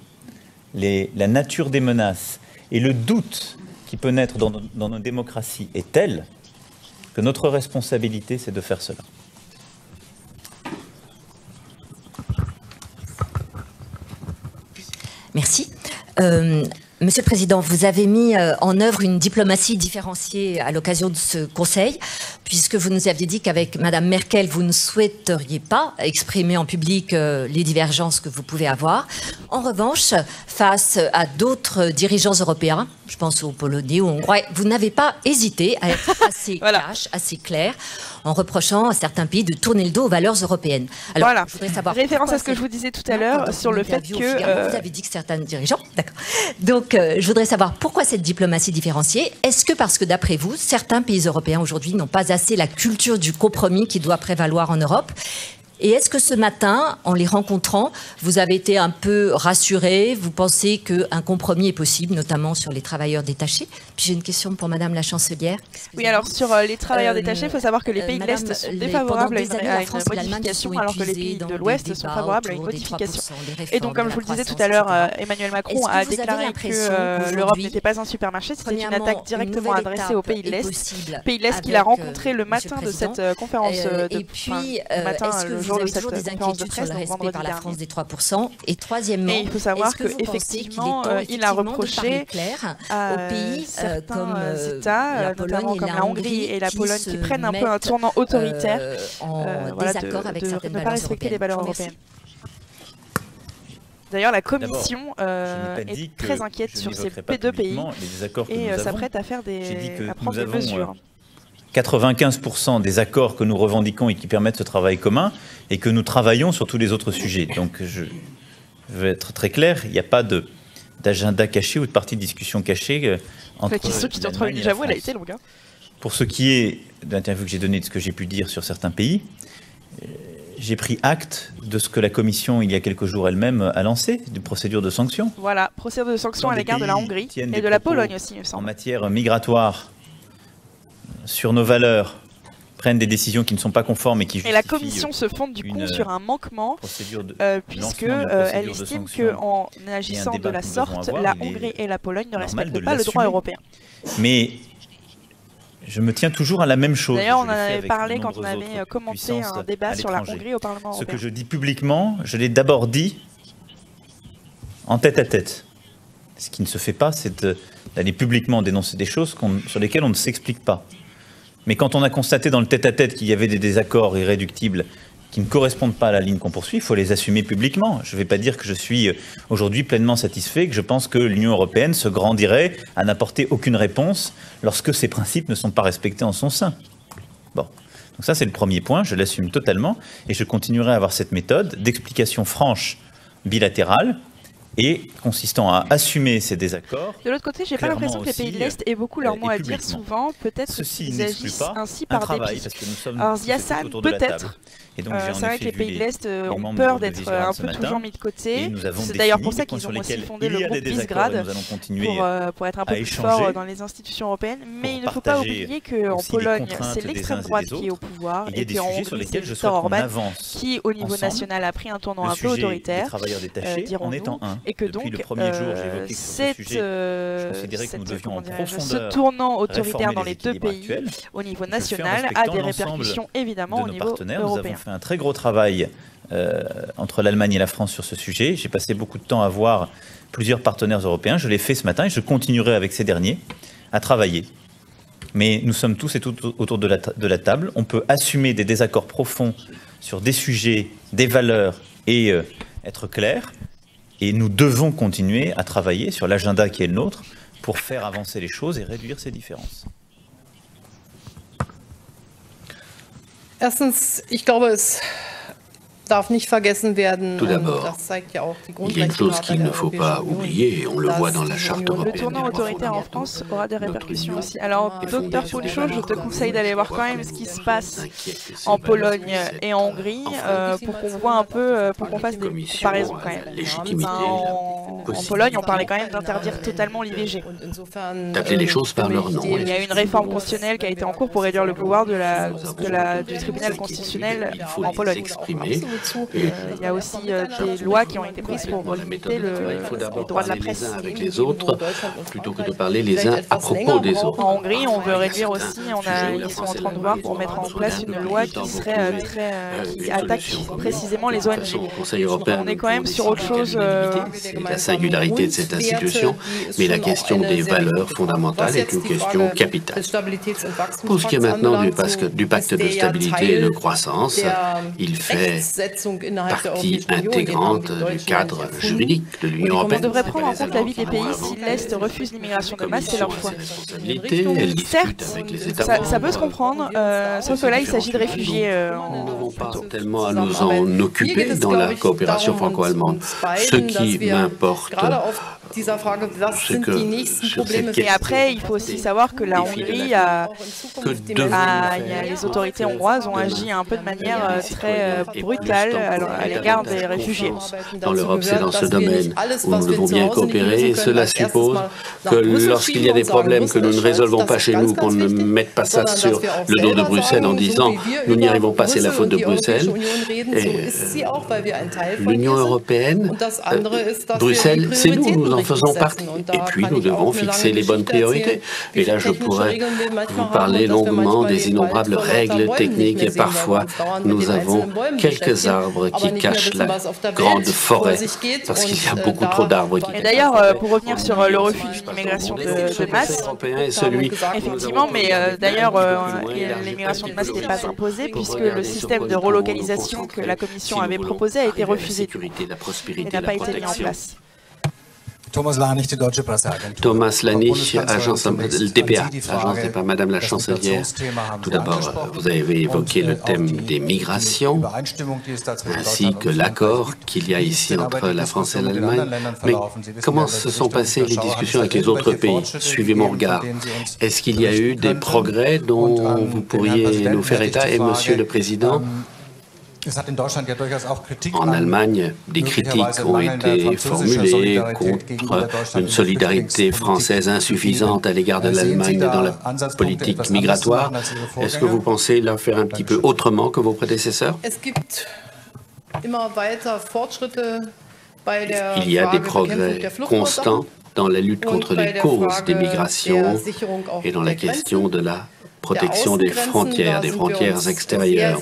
la nature des menaces et le doute qui peut naître dans nos démocraties est tel que notre responsabilité, c'est de faire cela. Merci. Monsieur le Président, vous avez mis en œuvre une diplomatie différenciée à l'occasion de ce Conseil, puisque vous nous aviez dit qu'avec Madame Merkel, vous ne souhaiteriez pas exprimer en public les divergences que vous pouvez avoir. En revanche, face à d'autres dirigeants européens, je pense aux Polonais, aux Hongrois, vous n'avez pas hésité à être assez cash, assez clair, en reprochant à certains pays de tourner le dos aux valeurs européennes. Alors, voilà, je voudrais savoir référence à ce que je vous disais tout à l'heure sur le fait que... Vous avez dit que certains dirigeants... D'accord. Donc, je voudrais savoir pourquoi cette diplomatie différenciée. Est-ce que parce que, d'après vous, certains pays européens aujourd'hui n'ont pas assez la culture du compromis qui doit prévaloir en Europe ? Et est-ce que ce matin, en les rencontrant, vous avez été un peu rassuré? Vous pensez qu'un compromis est possible, notamment sur les travailleurs détachés? Puis j'ai une question pour Madame la Chancelière. Oui, alors sur les travailleurs détachés, il faut savoir que les pays de l'Est sont défavorables à une modification, alors que les pays de l'Ouest sont favorables à une modification. Et donc, comme je vous le disais tout à l'heure, Emmanuel Macron a déclaré que l'Europe n'était pas un supermarché, c'était une attaque directement adressée aux pays de l'Est. Pays de l'Est qu'il a rencontré le matin de cette conférence de matin, le jour de cette toujours des conférence de inquiétudes presse, sur le donc respect vendredi par la dernier. France des 3%. Et troisièmement, Et il faut savoir est-ce que vous pensez qu'effectivement, qu'il est temps, il a effectivement, de reproché parler clair aux pays certains comme États, la Pologne notamment et comme la Hongrie et la Pologne, qui prennent un peu un tournant autoritaire, en voilà, désaccord avec de certaines ne pas valeurs respecter les européennes. valeurs Je vous européennes. D'ailleurs, la D'abord, Commission je n'ai pas dit est que très inquiète je sur ces n'évoquerai pas deux pays publiquement les désaccords que et nous avons. s'apprête à faire J'ai dit que à prendre nous des avons mesures. 95% des accords que nous revendiquons et qui permettent ce travail commun, et que nous travaillons sur tous les autres sujets. Donc je veux être très clair, il n'y a pas d'agenda caché ou de partie de discussion cachée entre La question qui est entre l'Allemagne et la j'avoue, elle a France. été longue. Hein. Pour ce qui est de l'interview que j'ai donnée, de ce que j'ai pu dire sur certains pays, j'ai pris acte de ce que la Commission, il y a quelques jours elle-même, a lancé, de procédure de sanctions. Voilà, procédure de sanctions Quand à des l'égard de la pays Hongrie tiennent et des de la propos Pologne aussi, il me En semble. matière migratoire, sur nos valeurs, prennent des décisions qui ne sont pas conformes et qui Et justifient la Commission se fonde du coup une sur un manquement, procédure de puisque lancement d'une procédure elle de estime sanctions qu'en agissant de débat la que nous devons sorte, avoir, la il est Hongrie et la Pologne ne normal respectent de pas le droit l'assumer. européen. Mais je me tiens toujours à la même chose. D'ailleurs, Je on en l'ai fait avait avec parlé de quand on nombreuses avait autres commenté puissances un débat à sur la l'étranger. Hongrie au Parlement Ce que européen. je dis publiquement, je l'ai d'abord dit en tête à tête. Ce qui ne se fait pas, c'est d'aller publiquement dénoncer des choses sur lesquelles on ne s'explique pas. Mais quand on a constaté dans le tête-à-tête qu'il y avait des désaccords irréductibles qui ne correspondent pas à la ligne qu'on poursuit, il faut les assumer publiquement. Je ne vais pas dire que je suis aujourd'hui pleinement satisfait, que je pense que l'Union européenne se grandirait à n'apporter aucune réponse lorsque ces principes ne sont pas respectés en son sein. Bon, donc ça c'est le premier point, je l'assume totalement, et je continuerai à avoir cette méthode d'explication franche, bilatérale, et consistant à assumer ces désaccords. De l'autre côté, j'ai pas clairement l'impression que les pays de aussi, l'Est aient beaucoup leur et mot à dire publiquement. souvent. Peut-être Ceci qu'ils n'exclut agissent pas ainsi un par travail, dépit. parce que nous sommes Alors tous Ziassan, autour de la table. peut-être. Et donc, j'ai en C'est vrai effet que les vu pays de l'Est les ont membres peur du groupe de d'être Visegrad un ce peu matin, toujours mis de et côté. nous avons C'est d'ailleurs défini pour ça des points qu'ils sur ont aussi lesquels fondé il le y a groupe des désaccords, et Visegrad nous allons continuer pour être un peu à plus échanger, fort dans les institutions européennes. Mais il ne faut pas partager oublier qu'en aussi les Pologne, contraintes c'est des l'extrême uns et droite des qui est au autres. pouvoir Il y a et des qu'en sujets sur Hongrie, c'est lesquels je Viktor souhaite qu'on Orban avance qui, au niveau ensemble. national, a pris un tournant Le un peu sujet des autoritaire, travailleurs détachés en dirons-nous, étant un. et que Depuis donc le premier jour, j'ai évoqué que sur ce sujet, je considérais que nous devions en ce profondeur tournant autoritaire réformer dans les les deux équilibres pays, actuels. au niveau Je le fais en national, a respectant des l'ensemble répercussions évidemment de au nos niveau partenaires. Nous européen. avons fait un très gros travail entre l'Allemagne et la France sur ce sujet. J'ai passé beaucoup de temps à voir plusieurs partenaires européens. Je l'ai fait ce matin et je continuerai avec ces derniers à travailler. Mais nous sommes tous et toutes autour de la table. On peut assumer des désaccords profonds sur des sujets, des valeurs et être clair. Et nous devons continuer à travailler sur l'agenda qui est le nôtre pour faire avancer les choses et réduire ces différences. Erstens, ich glaube, es darf nicht vergessen werden, Tout d'abord, das zeigt ja auch die il y a une chose qu'il ne faut pas Union, oublier, et on le voit dans la Charte Le européenne tournant des droits autoritaire en fondamentaux. France aura des répercussions Union aussi. Alors, est docteur fondée sur des Poncho, je valeurs te communes. conseille d'aller voir quand même ce qui se passe en Pologne et en Hongrie pour qu'on voit un peu, pour qu'on fasse des comparaisons quand même. Légitimité, En Pologne, on parlait quand même d'interdire totalement l'IVG. d'appeler les choses par leur nom. Il y a une réforme constitutionnelle qui a été en cours pour réduire le pouvoir du tribunal constitutionnel en Pologne. Il y a aussi des lois qui ont été prises pour limiter Il faut les d'abord droits de la parler les presse. uns avec les autres, plutôt que de parler les uns à propos des autres. En Hongrie, on veut réduire aussi, ils sont en train de voir pour mettre en place une loi qui serait qui attaque précisément les ONG. Au Conseil européen, On est quand même sur autre chose. c'est la singularité de cette institution, mais la question des valeurs fondamentales est une question capitale. Pour ce qui est maintenant du pacte de stabilité et de croissance, il fait partie intégrante du cadre juridique de l'Union On européenne. devrait prendre en compte l'avis des pays. Si l'Est refuse l'immigration de masse, c'est leur choix. Elle discute Certes, avec les États ça peut se comprendre, sauf que là, il s'agit de réfugiés. Nous n'avons pas tellement à nous en occuper dans la coopération franco-allemande. Ce qui m'importe, c'est que sur cette Et après, il faut aussi savoir que la Hongrie les autorités hongroises ont agi un peu de manière très brutale à l'égard des réfugiés. dans l'Europe, c'est dans ce domaine où nous devons bien coopérer. Et cela suppose que lorsqu'il y a des problèmes que nous ne résolvons pas chez nous, qu'on ne mette pas ça sur le dos de Bruxelles en disant nous n'y arrivons pas, c'est la faute de Bruxelles. Et l'Union européenne, Bruxelles, c'est nous en faisons partie. Et puis, nous devons fixer les bonnes priorités. Et là, je pourrais vous parler longuement des innombrables règles techniques et parfois, nous avons quelques arbres qui cachent la grande forêt parce qu'il y a beaucoup trop d'arbres qui... Et d'ailleurs, pour revenir sur le refus d'une immigration de masse, effectivement, mais d'ailleurs, l'immigration de masse n'est pas imposée puisque le système de relocalisation que la Commission avait proposé a été refusé et n'a pas été mis en place. Thomas Lanich, agence DPA, agence DPA. Madame la chancelière, tout d'abord, vous avez évoqué le thème des migrations, ainsi que l'accord qu'il y a ici entre la France et l'Allemagne. Mais comment se sont passées les discussions avec les autres pays? Suivez mon regard. Est-ce qu'il y a eu des progrès dont vous pourriez nous faire état? Et Monsieur le Président, en Allemagne, des critiques ont été formulées contre une solidarité française insuffisante à l'égard de l'Allemagne dans la politique migratoire. Est-ce que vous pensez la faire un petit peu autrement que vos prédécesseurs? Il y a des progrès constants dans la lutte contre les causes des migrations et dans la question de la protection des frontières extérieures.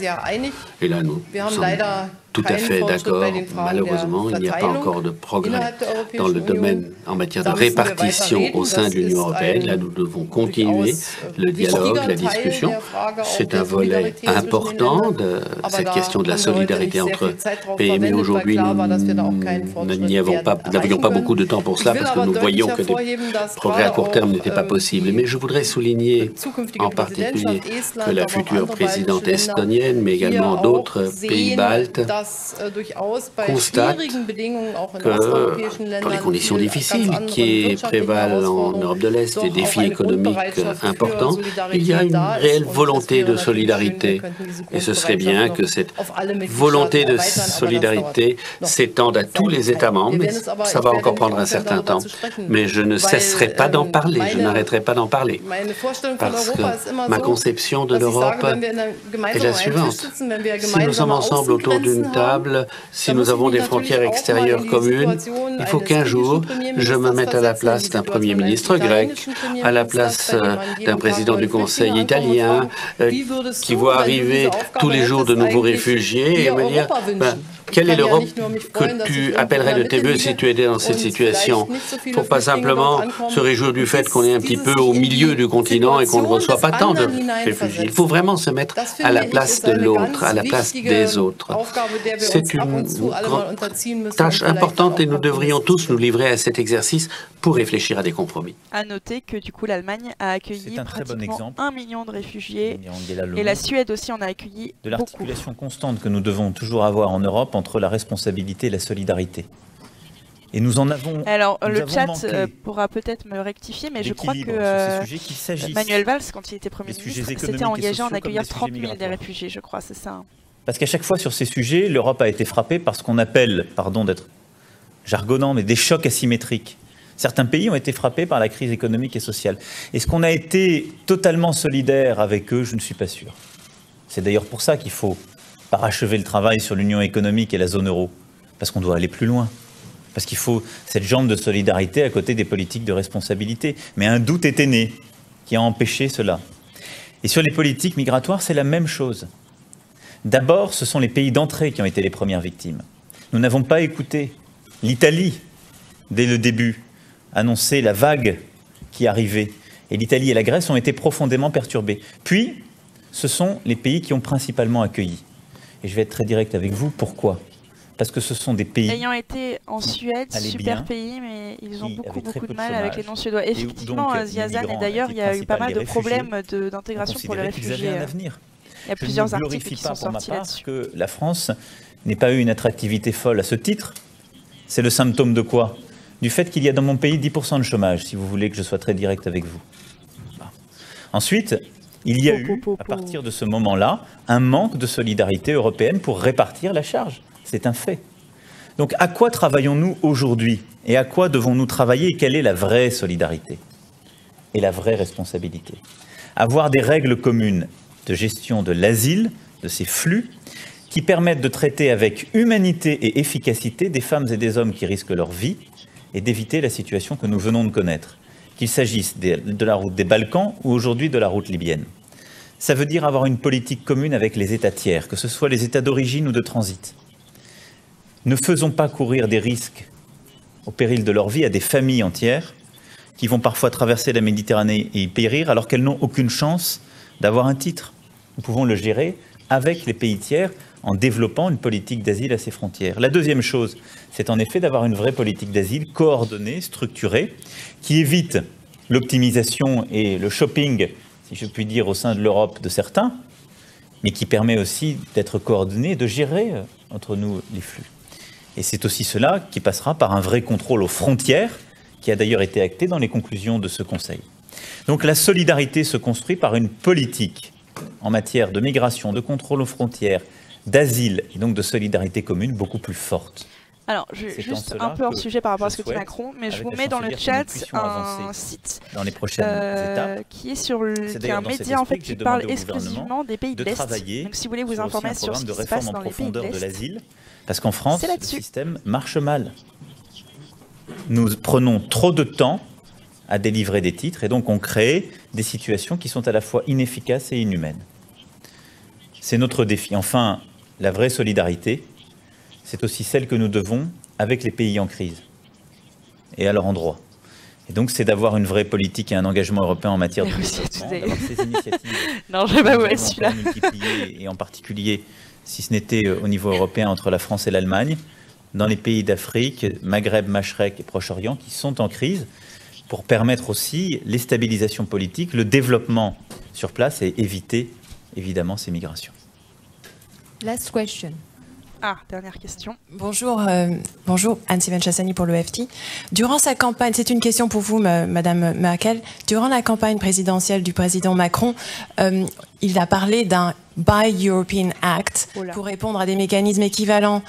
Et là, nous sommes tout à fait d'accord. Malheureusement, il n'y a pas encore de progrès dans le domaine en matière de répartition au sein de l'Union européenne. Là, nous devons continuer le dialogue, la discussion. C'est un volet important de cette question de la solidarité entre pays. Mais aujourd'hui, nous n'avions pas beaucoup de temps pour cela parce que nous voyions que des progrès à court terme n'étaient pas possibles. Mais je voudrais souligner en particulier que la future présidente estonienne, mais également d'autres pays baltes, constate que dans les conditions difficiles qui prévalent en Europe de l'Est, des défis économiques importants, il y a une réelle volonté de solidarité. Et ce serait bien que cette volonté de solidarité s'étende à tous les États membres. Ça va encore prendre un certain temps, mais je ne cesserai pas d'en parler, je n'arrêterai pas d'en parler. Parce que ma conception de l'Europe est la suivante. Si nous sommes ensemble autour d'une table, si nous avons des frontières extérieures communes, il faut qu'un jour, je me mette à la place d'un Premier ministre grec, à la place d'un président du Conseil italien, qui voit arriver tous les jours de nouveaux réfugiés et me dire quelle est l'Europe que tu appellerais de tes voeux si tu étais dans cette situation? Il ne faut pas simplement se réjouir du fait qu'on est un petit peu au milieu du continent et qu'on ne reçoit pas tant de réfugiés. Il faut vraiment se mettre à la place de l'autre, à la place des autres. C'est une tâche importante et nous devrions tous nous livrer à cet exercice pour réfléchir à des compromis. À noter que du coup l'Allemagne a accueilli pratiquement 1 million de réfugiés et la Suède aussi en a accueilli de l'articulation constante que nous devons toujours avoir en Europe entre la responsabilité et la solidarité. Et nous en avons... Alors, le chat pourra peut-être me rectifier, mais je crois que Manuel Valls, quand il était Premier ministre, s'était engagé à en accueillir 30 000 des réfugiés, je crois, c'est ça. Parce qu'à chaque fois sur ces sujets, l'Europe a été frappée par ce qu'on appelle, pardon d'être jargonnant, mais des chocs asymétriques. Certains pays ont été frappés par la crise économique et sociale. Est-ce qu'on a été totalement solidaire avec eux? Je ne suis pas sûr. C'est d'ailleurs pour ça qu'il faut parachever le travail sur l'union économique et la zone euro. Parce qu'on doit aller plus loin. Parce qu'il faut cette jambe de solidarité à côté des politiques de responsabilité. Mais un doute était né qui a empêché cela. Et sur les politiques migratoires, c'est la même chose. D'abord, ce sont les pays d'entrée qui ont été les premières victimes. Nous n'avons pas écouté l'Italie, dès le début, annoncer la vague qui arrivait. Et l'Italie et la Grèce ont été profondément perturbés. Puis, ce sont les pays qui ont principalement accueilli. Et je vais être très direct avec vous, pourquoi? Parce que ce sont des pays... Ayant été en Suède, super pays, mais ils ont beaucoup de mal avec les non-suédois. Effectivement, Ziazan, et d'ailleurs, il y a eu pas mal de problèmes d'intégration pour les réfugiés. Il y a plusieurs articles qui sont sortis là-dessus. Que la France n'ait pas eu une attractivité folle à ce titre. C'est le symptôme de quoi? Du fait qu'il y a dans mon pays 10% de chômage, si vous voulez que je sois très direct avec vous. Ensuite, il y a eu, à partir de ce moment-là, un manque de solidarité européenne pour répartir la charge. C'est un fait. Donc, à quoi travaillons-nous aujourd'hui? Et à quoi devons-nous travailler? Et quelle est la vraie solidarité et la vraie responsabilité? Avoir des règles communes de gestion de l'asile, de ces flux, qui permettent de traiter avec humanité et efficacité des femmes et des hommes qui risquent leur vie et d'éviter la situation que nous venons de connaître, qu'il s'agisse de la route des Balkans ou aujourd'hui de la route libyenne. Ça veut dire avoir une politique commune avec les États tiers, que ce soit les États d'origine ou de transit. Ne faisons pas courir des risques au péril de leur vie à des familles entières qui vont parfois traverser la Méditerranée et y périr alors qu'elles n'ont aucune chance d'avoir un titre. Nous pouvons le gérer avec les pays tiers en développant une politique d'asile à ses frontières. La deuxième chose, c'est en effet d'avoir une vraie politique d'asile coordonnée, structurée, qui évite l'optimisation et le shopping, si je puis dire, au sein de l'Europe de certains, mais qui permet aussi d'être coordonnée et de gérer entre nous les flux. Et c'est aussi cela qui passera par un vrai contrôle aux frontières, qui a d'ailleurs été acté dans les conclusions de ce Conseil. Donc la solidarité se construit par une politique en matière de migration, de contrôle aux frontières, d'asile et donc de solidarité commune beaucoup plus forte. Alors, juste un peu hors sujet par rapport à ce que dit Macron, mais je vous mets dans le chat un site dans les prochaines étapes, qui est un média en fait qui parle exclusivement des pays de l'Est. Donc si vous voulez vous informer sur ce qui se passe dans les pays de l'Est, parce qu'en France, le système marche mal. Nous prenons trop de temps à délivrer des titres et donc on crée des situations qui sont à la fois inefficaces et inhumaines. C'est notre défi. Enfin, la vraie solidarité, c'est aussi celle que nous devons avec les pays en crise et à leur endroit. Et donc, c'est d'avoir une vraie politique et un engagement européen en matière de développement, d'avoir ces initiatives. Non, je vais pas vous être celui-là. Et en particulier, si ce n'était au niveau européen entre la France et l'Allemagne, dans les pays d'Afrique, Maghreb, Machrek et Proche-Orient, qui sont en crise, pour permettre aussi les stabilisations politiques, le développement sur place et éviter, évidemment, ces migrations. Last question. Ah, dernière question. Bonjour, bonjour, Anne-Sylvaine Chassani pour l'EFT. Durant sa campagne, c'est une question pour vous, Madame Merkel. Durant la campagne présidentielle du président Macron, il a parlé d'un Buy European Act pour répondre à des mécanismes équivalents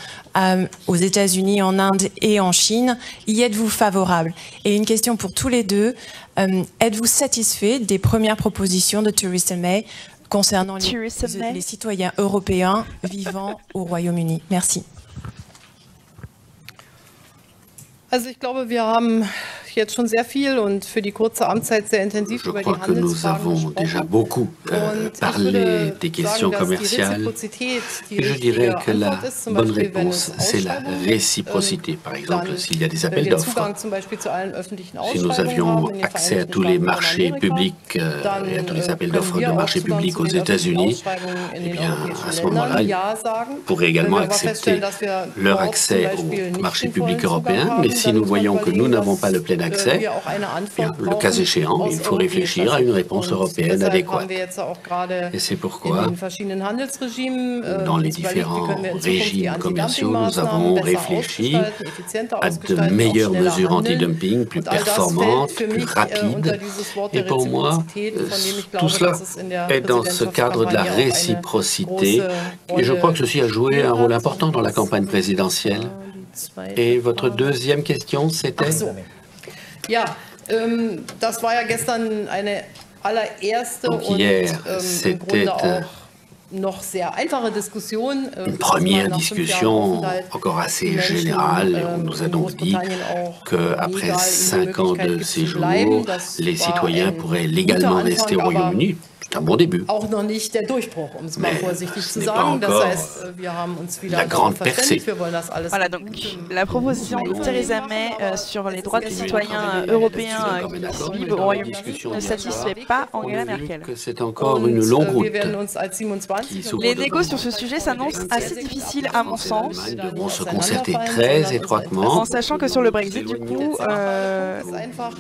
aux États-Unis, en Inde et en Chine. Y êtes-vous favorable? Et une question pour tous les deux. Êtes-vous satisfait des premières propositions de Theresa May concernant les citoyens européens vivant au Royaume-Uni? Merci. Also ich glaube, wir haben jetzt schon sehr viel und für die kurze Amtszeit sehr intensiv über die Handelsfragen gesprochen. Je crois que nous avons déjà beaucoup parlé des questions commerciales. Et je dirais que la bonne réponse, c'est la réciprocité. Par exemple, s'il y a des appels d'offres, si nous avions accès à tous les marchés publics et à tous les appels d'offres de marchés publics aux États-Unis, eh bien, à ce moment-là, ils pourraient également accepter leur accès aux marchés publics européens. Mais si nous voyons que nous n'avons pas le plein accès, bien, le cas échéant, il faut réfléchir à une réponse européenne adéquate. Et c'est pourquoi, dans les différents régimes commerciaux, nous avons réfléchi à de meilleures mesures anti-dumping, plus performantes, plus rapides. Et pour moi, tout cela est dans ce cadre de la réciprocité. Et je crois que ceci a joué un rôle important dans la campagne présidentielle. Et votre deuxième question, c'était? Donc hier, c'était une première discussion encore assez générale. On nous a donc dit qu'après 5 ans de séjour, les citoyens pourraient légalement rester au Royaume-Uni. C'est un bon début. Mais ce n'est pas encore la grande percée. Voilà, donc la proposition de Theresa May sur les droits des citoyens européens qui vivent au Royaume-Uni ne satisfait pas Angela Merkel. C'est encore une longue route. Les négociations sur ce sujet s'annoncent assez difficiles à mon sens. Nous devons se concerter très étroitement. En sachant que sur le Brexit, du coup,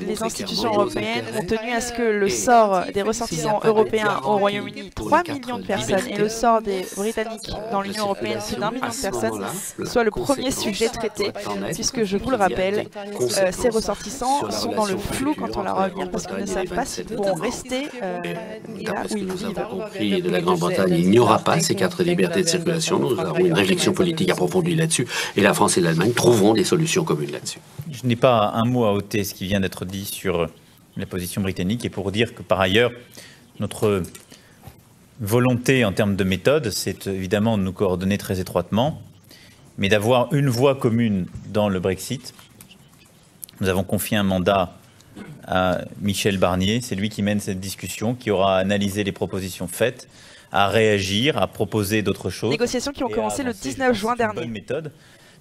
les institutions européennes ont tenu à ce que le sort des ressortissants européens au Royaume-Uni, 3 millions de personnes, et le sort des Britanniques dans l'Union européenne, plus d'1 million de personnes, soit le premier sujet traité, puisque, je vous le rappelle, ces ressortissants sont dans le flou quant à leur avenir, parce qu'ils ne savent pas s'ils pourront rester là où ils vivent. Au pays de la Grande-Bretagne, il n'y aura pas ces 4 libertés de circulation. Nous avons une réflexion politique approfondie là-dessus, et la France et l'Allemagne trouveront des solutions communes là-dessus. Je n'ai pas un mot à ôter ce qui vient d'être dit sur la position britannique, et pour dire que, par ailleurs, notre volonté en termes de méthode, c'est évidemment de nous coordonner très étroitement, mais d'avoir une voix commune dans le Brexit, Nous avons confié un mandat à Michel Barnier. C'est lui qui mène cette discussion, qui aura analysé les propositions faites, à réagir, à proposer d'autres choses. Négociations qui ont commencé le 19 juin dernier. C'est une bonne méthode,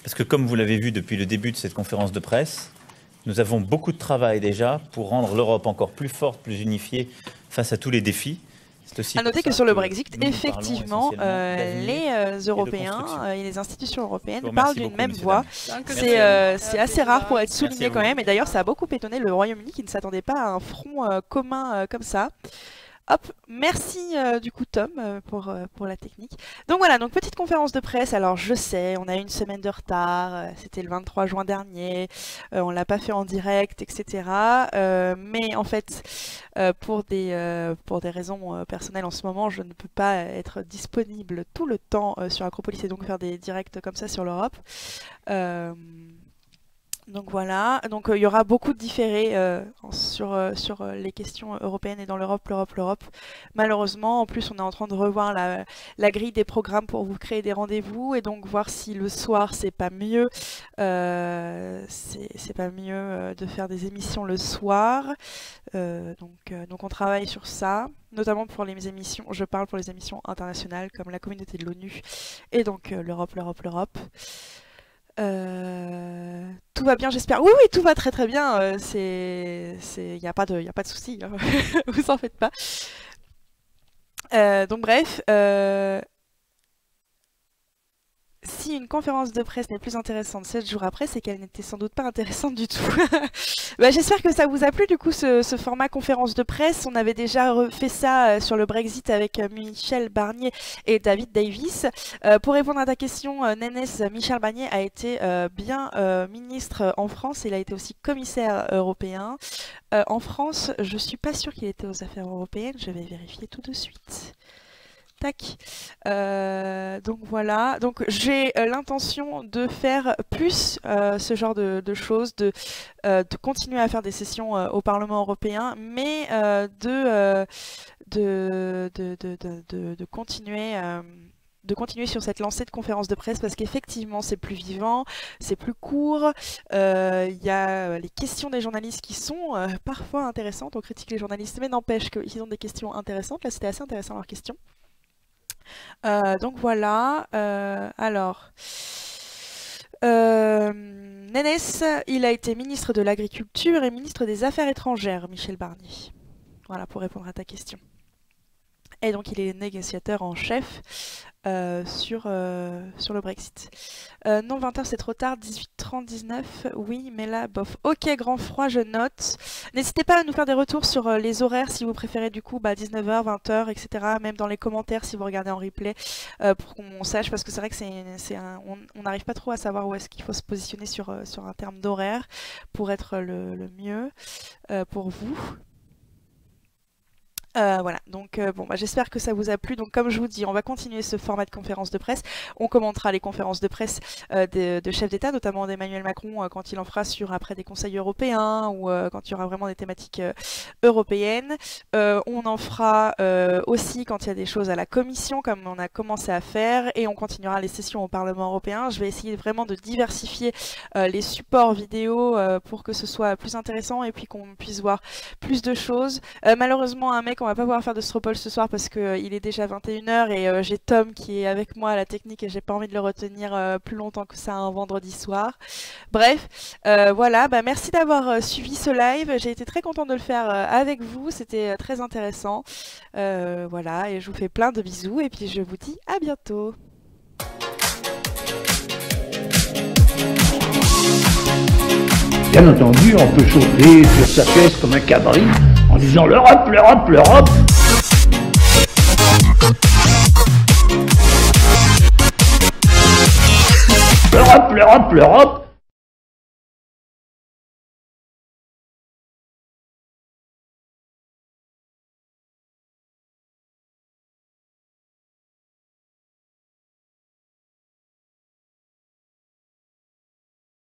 parce que comme vous l'avez vu depuis le début de cette conférence de presse, nous avons beaucoup de travail déjà pour rendre l'Europe encore plus forte, plus unifiée face à tous les défis. À noter que sur le Brexit, effectivement, les Européens et les institutions européennes parlent d'une même voix. C'est assez rare pour être souligné quand même. Et d'ailleurs, ça a beaucoup étonné le Royaume-Uni qui ne s'attendait pas à un front commun comme ça. Hop, merci du coup Tom pour la technique. Donc voilà, donc petite conférence de presse. Alors je sais, on a eu une semaine de retard, c'était le 23 juin dernier, on l'a pas fait en direct, etc. Mais en fait, pour des raisons personnelles en ce moment, je ne peux pas être disponible tout le temps sur Acropolis et donc faire des directs comme ça sur l'Europe. Donc voilà, donc il y aura beaucoup de différés sur les questions européennes et dans l'Europe. Malheureusement, en plus on est en train de revoir la grille des programmes pour vous créer des rendez-vous et donc voir si le soir c'est pas mieux, c'est pas mieux de faire des émissions le soir. Donc on travaille sur ça, notamment pour les émissions, je parle pour les émissions internationales comme la communauté de l'ONU et donc l'Europe. Tout va bien, j'espère. Oui, tout va très très bien. Il n'y a pas de souci. Hein. Vous en faites pas. Donc bref. Si une conférence de presse n'est plus intéressante 7 jours après, c'est qu'elle n'était sans doute pas intéressante du tout. J'espère que ça vous a plu du coup ce format conférence de presse. On avait déjà fait ça sur le Brexit avec Michel Barnier et David Davis. Pour répondre à ta question, Nénès, Michel Barnier a été bien ministre en France. Il a été aussi commissaire européen. En France, je suis pas sûre qu'il était aux affaires européennes. Je vais vérifier tout de suite. Tac. Donc voilà. Donc j'ai l'intention de faire plus ce genre de choses, de continuer à faire des sessions au Parlement européen, mais de continuer sur cette lancée de conférences de presse parce qu'effectivement c'est plus vivant, c'est plus court, il y a les questions des journalistes qui sont parfois intéressantes, on critique les journalistes mais n'empêche qu'ils ont des questions intéressantes, là c'était assez intéressant leurs questions. Donc voilà, alors Nénès, il a été ministre de l'Agriculture et ministre des Affaires étrangères, Michel Barnier. Voilà pour répondre à ta question. Et donc il est négociateur en chef sur le Brexit. Non, 20h c'est trop tard, 18h39, oui, mais là, bof. Ok, grand froid, je note. N'hésitez pas à nous faire des retours sur les horaires si vous préférez du coup 19h, 20h, etc. Même dans les commentaires si vous regardez en replay pour qu'on sache, parce que c'est vrai que on n'arrive pas trop à savoir où est-ce qu'il faut se positionner sur un terme d'horaire pour être le mieux pour vous. Voilà, donc j'espère que ça vous a plu. Donc comme je vous dis, on va continuer ce format de conférence de presse. On commentera les conférences de presse de chefs d'État, notamment d'Emmanuel Macron quand il en fera sur après des conseils européens ou quand il y aura vraiment des thématiques européennes. On en fera aussi quand il y a des choses à la Commission, comme on a commencé à faire, et on continuera les sessions au Parlement européen. Je vais essayer vraiment de diversifier les supports vidéo pour que ce soit plus intéressant et puis qu'on puisse voir plus de choses. Malheureusement, on va pas pouvoir faire de Stropole ce soir parce qu'il est déjà 21h et j'ai Tom qui est avec moi à la technique et j'ai pas envie de le retenir plus longtemps que ça un vendredi soir. Bref, voilà, merci d'avoir suivi ce live. J'ai été très contente de le faire avec vous, c'était très intéressant. Voilà, et je vous fais plein de bisous et puis je vous dis à bientôt. Bien entendu, on peut sauter sur sa chaise comme un cabri en disant l'Europe, l'Europe, l'Europe. L'Europe, l'Europe, l'Europe.